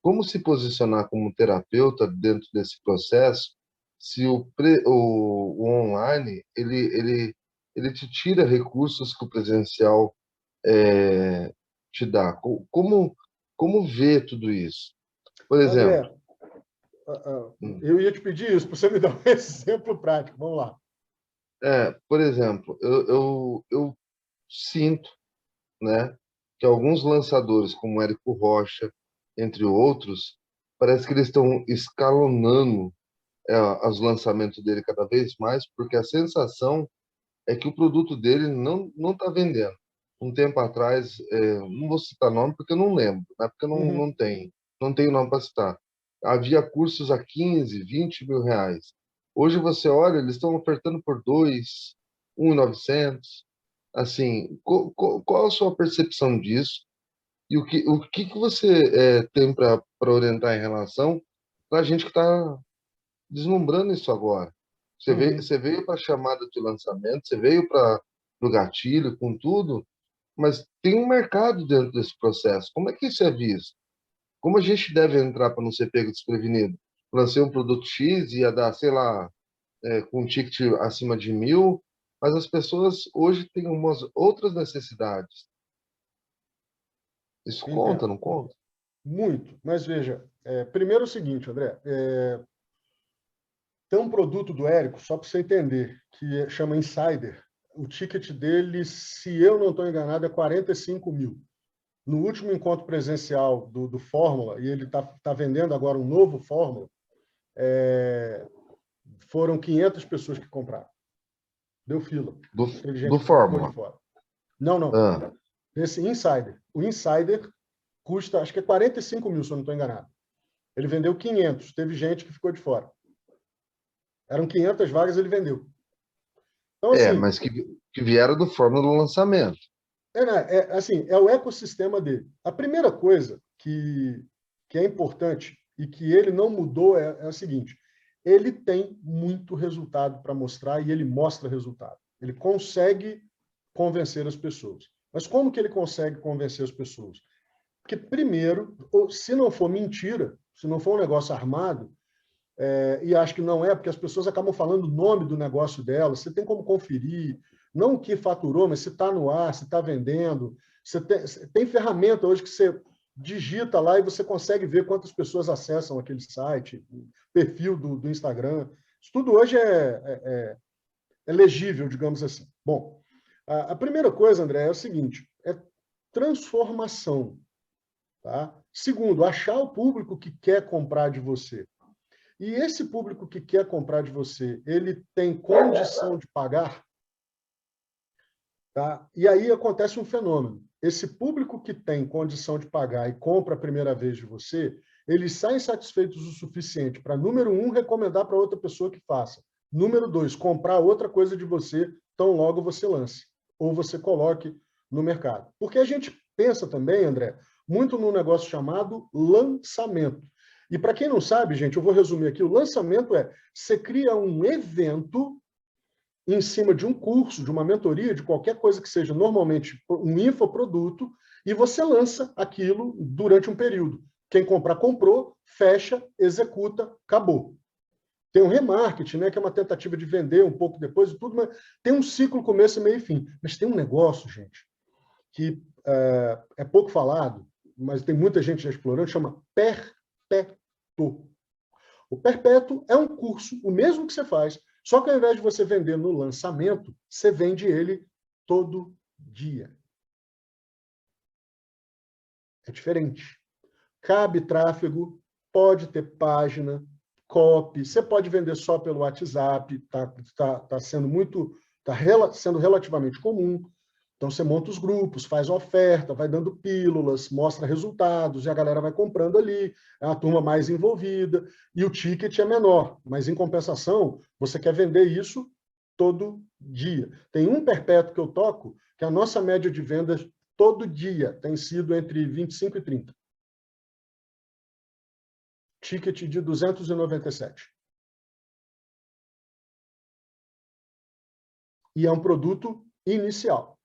Como se posicionar como terapeuta dentro desse processo se o online ele te tira recursos que o presencial te dá? Como ver tudo isso? Por exemplo... André, eu ia te pedir isso, para você me dar um exemplo prático. Vamos lá. Por exemplo, eu sinto, né, que alguns lançadores, como o Érico Rocha, entre outros, parece que eles estão escalonando os lançamentos dele cada vez mais, porque a sensação é que o produto dele não está vendendo. um tempo atrás, não vou citar nome porque eu não lembro, né? Porque não tenho nome para citar. Havia cursos a 15, 20 mil reais. Hoje você olha, eles estão ofertando por 2, 1.900. Assim, qual a sua percepção disso? E o que você tem para orientar em relação para a gente que está deslumbrando isso agora? Você veio para a chamada de lançamento, você veio para o gatilho com tudo, mas tem um mercado dentro desse processo. Como é que isso é visto? Como a gente deve entrar para não ser pego desprevenido? Lancei um produto X, ia dar, sei lá, com um ticket acima de 1.000, mas as pessoas hoje têm umas outras necessidades. Isso conta, não conta? Muito. Mas veja, primeiro é o seguinte, André, tem um produto do Érico, só para você entender, que chama Insider. O ticket dele, se eu não estou enganado, é 45 mil. No último encontro presencial do Fórmula, e ele tá vendendo agora um novo Fórmula, foram 500 pessoas que compraram. Deu fila. Do Fórmula? Não. Esse Insider. O Insider custa, acho que é 45 mil, se eu não estou enganado. Ele vendeu 500. Teve gente que ficou de fora. Eram 500 vagas, ele vendeu. Então, assim, mas que vieram do Fórmula do lançamento. Assim, é o ecossistema dele. A primeira coisa que é importante e que ele não mudou é a seguinte: ele tem muito resultado para mostrar e ele mostra resultado. Ele consegue convencer as pessoas. Mas como que ele consegue convencer as pessoas? Porque, primeiro, se não for mentira, se não for um negócio armado, e acho que não é, porque as pessoas acabam falando o nome do negócio delas, você tem como conferir, não o que faturou, mas se está no ar, se está vendendo. Você tem ferramenta hoje que você digita lá e você consegue ver quantas pessoas acessam aquele site, o perfil do Instagram. Isso tudo hoje é legível, digamos assim. Bom, a primeira coisa, André, é o seguinte: é transformação. Tá? Segundo, achar o público que quer comprar de você. E esse público que quer comprar de você, ele tem condição de pagar? Tá? E aí acontece um fenômeno. Esse público que tem condição de pagar e compra a primeira vez de você, eles saem satisfeitos o suficiente para, número 1, recomendar para outra pessoa que faça. Número 2, comprar outra coisa de você, tão logo você lance, ou você coloque no mercado. Porque a gente pensa também, André, muito num negócio chamado lançamento. E para quem não sabe, gente, eu vou resumir aqui, o lançamento você cria um evento em cima de um curso, de uma mentoria, de qualquer coisa que seja normalmente um infoproduto, e você lança aquilo durante um período. Quem comprar, comprou, fecha, executa, acabou. Tem um remarketing, né, que é uma tentativa de vender um pouco depois e tudo, mas tem um ciclo, começo, meio e fim. Mas tem um negócio, gente, que é pouco falado, mas tem muita gente já explorando, chama perpétuo. O perpétuo é um curso, o mesmo que você faz, só que ao invés de você vender no lançamento, você vende ele todo dia. É diferente. Cabe tráfego, pode ter página, copy, você pode vender só pelo WhatsApp, tá sendo relativamente comum. Então, você monta os grupos, faz oferta, vai dando pílulas, mostra resultados, e a galera vai comprando ali, é uma turma mais envolvida, e o ticket é menor. Mas, em compensação, você quer vender isso todo dia. Tem um perpétuo que eu toco, que a nossa média de vendas todo dia tem sido entre 25 e 30. Ticket de 297. E é um produto inicial.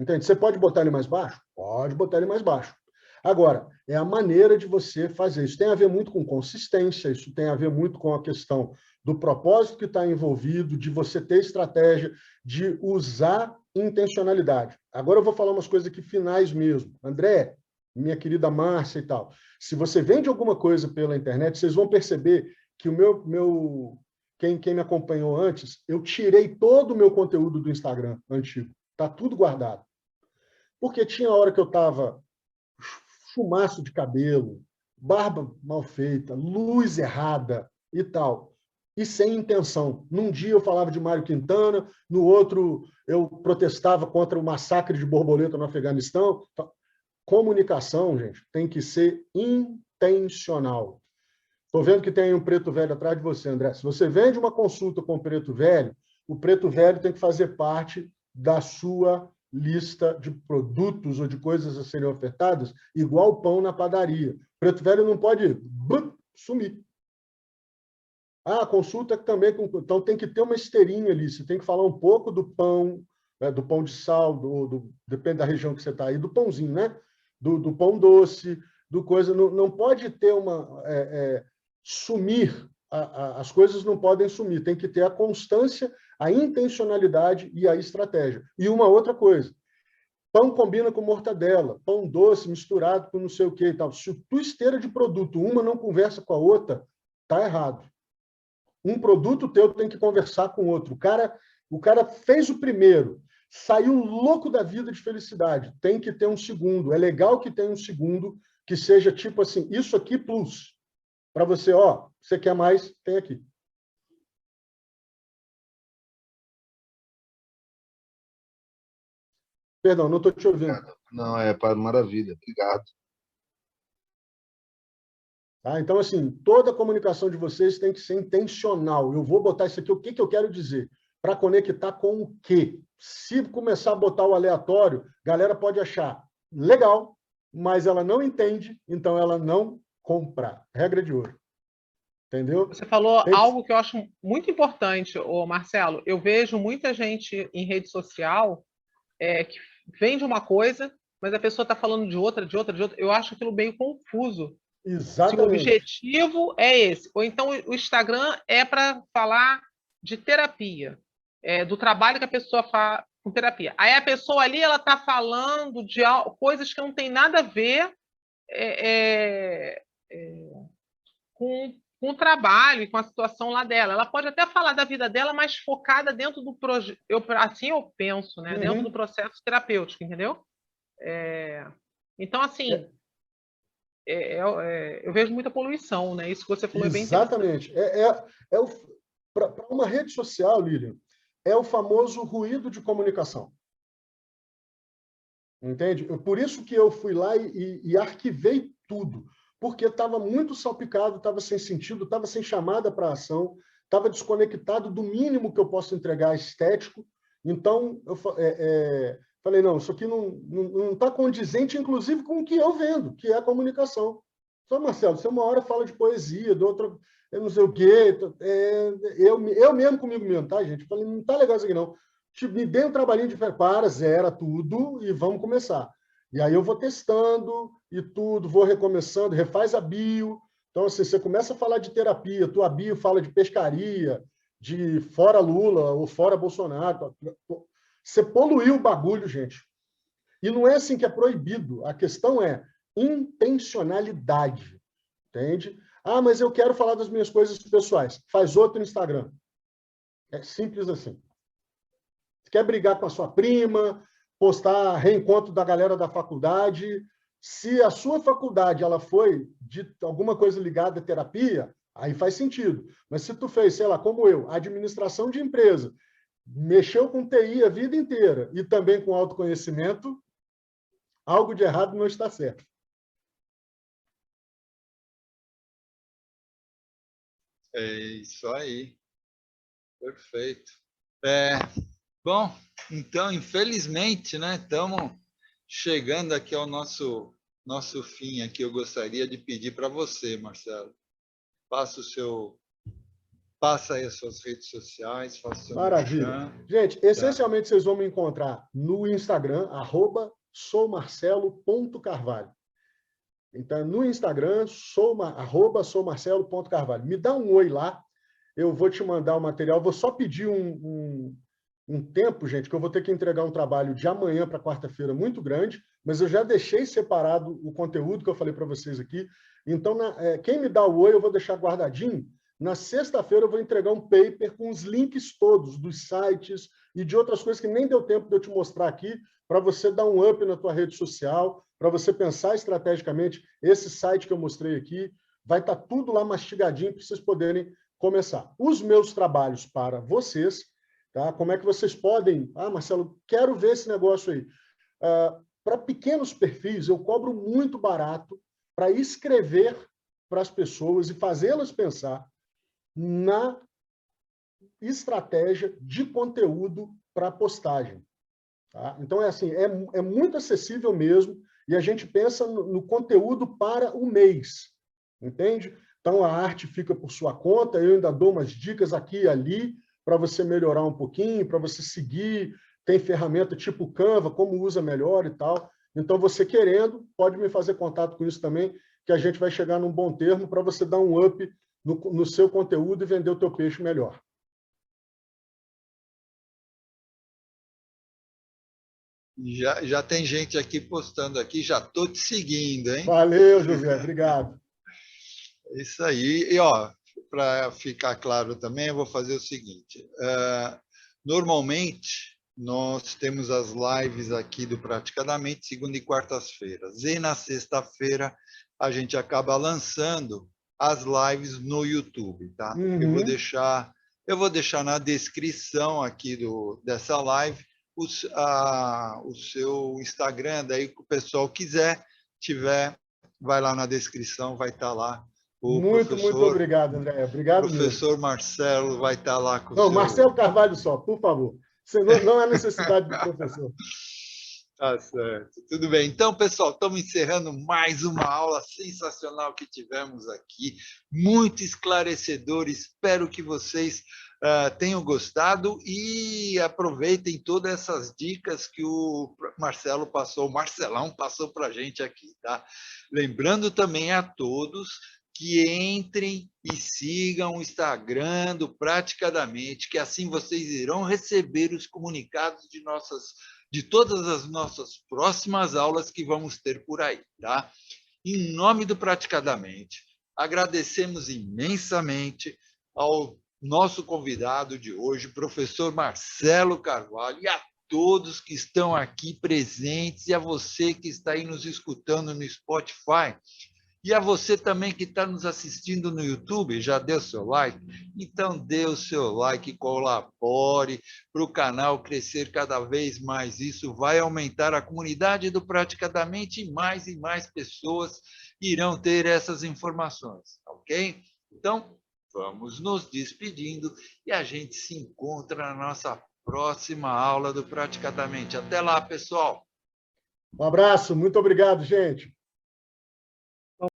Entende? Você pode botar ele mais baixo? Pode botar ele mais baixo. Agora, é a maneira de você fazer. Isso tem a ver muito com consistência, isso tem a ver muito com a questão do propósito que está envolvido, de você ter estratégia, de usar intencionalidade. Agora eu vou falar umas coisas aqui finais mesmo. André, minha querida Márcia e tal, se você vende alguma coisa pela internet, vocês vão perceber que quem me acompanhou antes, eu tirei todo o meu conteúdo do Instagram antigo. Está tudo guardado. Porque tinha hora que eu estava chumaço de cabelo, barba mal feita, luz errada e tal. e sem intenção. Num dia eu falava de Mário Quintana, no outro eu protestava contra o massacre de borboleta no Afeganistão. Comunicação, gente, tem que ser intencional. Estou vendo que tem um preto velho atrás de você, André. Se você vende uma consulta com preto velho, o preto velho tem que fazer parte da sua lista de produtos ou de coisas a serem ofertadas, igual pão na padaria. O preto velho não pode sumir. A consulta também, então tem que ter uma esteirinha ali, você tem que falar um pouco do pão, né, do pão de sal, depende da região que você está aí, do pãozinho, né? Do pão doce, do coisa, não pode ter sumir, as coisas não podem sumir, tem que ter a constância, a intencionalidade e a estratégia. E uma outra coisa, pão combina com mortadela, pão doce misturado com não sei o que e tal. Se a tua esteira de produto, uma não conversa com a outra, tá errado. Um produto teu tem que conversar com o outro. O cara fez o primeiro, saiu louco da vida de felicidade, tem que ter um segundo. É legal que tenha um segundo que seja tipo assim, isso aqui plus. Para você, você quer mais, tem aqui. Perdão, não estou te ouvindo. Não, maravilha, obrigado. Tá? Então, assim, toda a comunicação de vocês tem que ser intencional. Eu vou botar isso aqui, o que eu quero dizer? Para conectar com o quê? Se começar a botar o aleatório, a galera pode achar legal, mas ela não entende, então ela não compra. Regra de ouro. Entendeu? Você falou algo que eu acho muito importante, Marcelo. Eu vejo muita gente em rede social que vende uma coisa, mas a pessoa está falando de outra. Eu acho aquilo meio confuso. Exatamente. Se o objetivo é esse. Ou então o Instagram é para falar de terapia, do trabalho que a pessoa faz com terapia. Aí a pessoa ali ela está falando de coisas que não tem nada a ver com o trabalho e com a situação lá dela. Ela pode até falar da vida dela, mas focada dentro do projeto. Assim eu penso, né? Dentro do processo terapêutico, entendeu? Então, assim, eu vejo muita poluição, né? Isso que você falou é bem interessante. Exatamente. Para uma rede social, Lilian, é o famoso ruído de comunicação. Entende? Por isso que eu fui lá e arquivei tudo. Porque estava muito salpicado, estava sem sentido, estava sem chamada para ação, estava desconectado do mínimo que eu posso entregar estético. Então, eu falei, não, isso aqui não está condizente, inclusive, com o que eu vendo, que é a comunicação. Só, Marcelo, você uma hora fala de poesia, de outra, eu não sei o quê. Eu mesmo comigo mesmo, tá, gente? Falei, não está legal isso aqui, não. Me dê um trabalhinho de zera tudo e vamos começar. E aí eu vou testando e tudo, vou recomeçando, refaz a bio. Então, assim, você começa a falar de terapia, tua bio fala de pescaria, de fora Lula ou fora Bolsonaro. Você poluiu o bagulho, gente. E não é assim que é proibido. A questão é intencionalidade. Entende? Ah, mas eu quero falar das minhas coisas pessoais. Faz outro Instagram. É simples assim. Você quer brigar com a sua prima, postar reencontro da galera da faculdade. Se a sua faculdade ela foi de alguma coisa ligada à terapia, aí faz sentido. Mas se tu fez, sei lá, como eu, administração de empresa, mexeu com TI a vida inteira e também com autoconhecimento, algo de errado não está certo. É isso aí. Perfeito. Bom, então, infelizmente, né, estamos chegando aqui ao nosso fim. Aqui eu gostaria de pedir para você, Marcelo, passa aí as suas redes sociais, faça o seu Maravilha. Gente, essencialmente vocês vão me encontrar no Instagram, @soumarcelo.carvalho. Então, no Instagram, @soumarcelo.carvalho. Me dá um oi lá, eu vou te mandar o material, vou só pedir um tempo, gente, que eu vou ter que entregar um trabalho de amanhã para quarta-feira muito grande, mas eu já deixei separado o conteúdo que eu falei para vocês aqui. Então, quem me dá o oi, eu vou deixar guardadinho. Na sexta-feira, eu vou entregar um paper com os links todos dos sites e de outras coisas que nem deu tempo de eu te mostrar aqui, para você dar um up na tua rede social, para você pensar estrategicamente. Esse site que eu mostrei aqui, vai estar tudo lá mastigadinho para vocês poderem começar. Os meus trabalhos para vocês, tá? Como é que vocês podem... Ah, Marcelo, quero ver esse negócio aí. Para pequenos perfis, eu cobro muito barato para escrever para as pessoas e fazê-las pensar na estratégia de conteúdo para postagem. Tá? Então, é assim, é muito acessível mesmo, e a gente pensa no conteúdo para o mês, entende? Então, a arte fica por sua conta, eu ainda dou umas dicas aqui e ali para você melhorar um pouquinho, para você seguir, tem ferramenta tipo Canva, como usa melhor e tal. Então, você querendo, pode me fazer contato com isso também, que a gente vai chegar num bom termo para você dar um up no seu conteúdo e vender o teu peixe melhor. Já tem gente aqui postando aqui, já estou te seguindo, hein? Valeu, José, obrigado. Isso aí. E, para ficar claro também, eu vou fazer o seguinte. Normalmente, nós temos as lives aqui do Praticadamente, segunda e quartas-feiras. E na sexta-feira, a gente acaba lançando as lives no YouTube, tá? Uhum. Eu vou deixar na descrição aqui dessa live o seu Instagram, daí que o pessoal quiser, vai lá na descrição, vai estar lá. Muito obrigado, André. Obrigado mesmo. Professor Marcelo vai estar lá com o seu... Marcelo Carvalho só, por favor. Não há necessidade de professor. Tá certo. Tudo bem. Então, pessoal, estamos encerrando mais uma aula sensacional que tivemos aqui. Muito esclarecedor. Espero que vocês tenham gostado e aproveitem todas essas dicas que o Marcelão passou para a gente aqui, tá? Lembrando também a todos que entrem e sigam o Instagram do Praticadamente, que assim vocês irão receber os comunicados de todas as nossas próximas aulas que vamos ter por aí, tá? Em nome do Praticadamente, agradecemos imensamente ao nosso convidado de hoje, professor Marcelo Carvalho, e a todos que estão aqui presentes, e a você que está aí nos escutando no Spotify, e a você também que está nos assistindo no YouTube, já deu seu like? Então dê o seu like, colabore para o canal crescer cada vez mais. Isso vai aumentar a comunidade do Praticadamente e mais pessoas irão ter essas informações, ok? Então, vamos nos despedindo e a gente se encontra na nossa próxima aula do Praticadamente. Até lá, pessoal! Um abraço, muito obrigado, gente!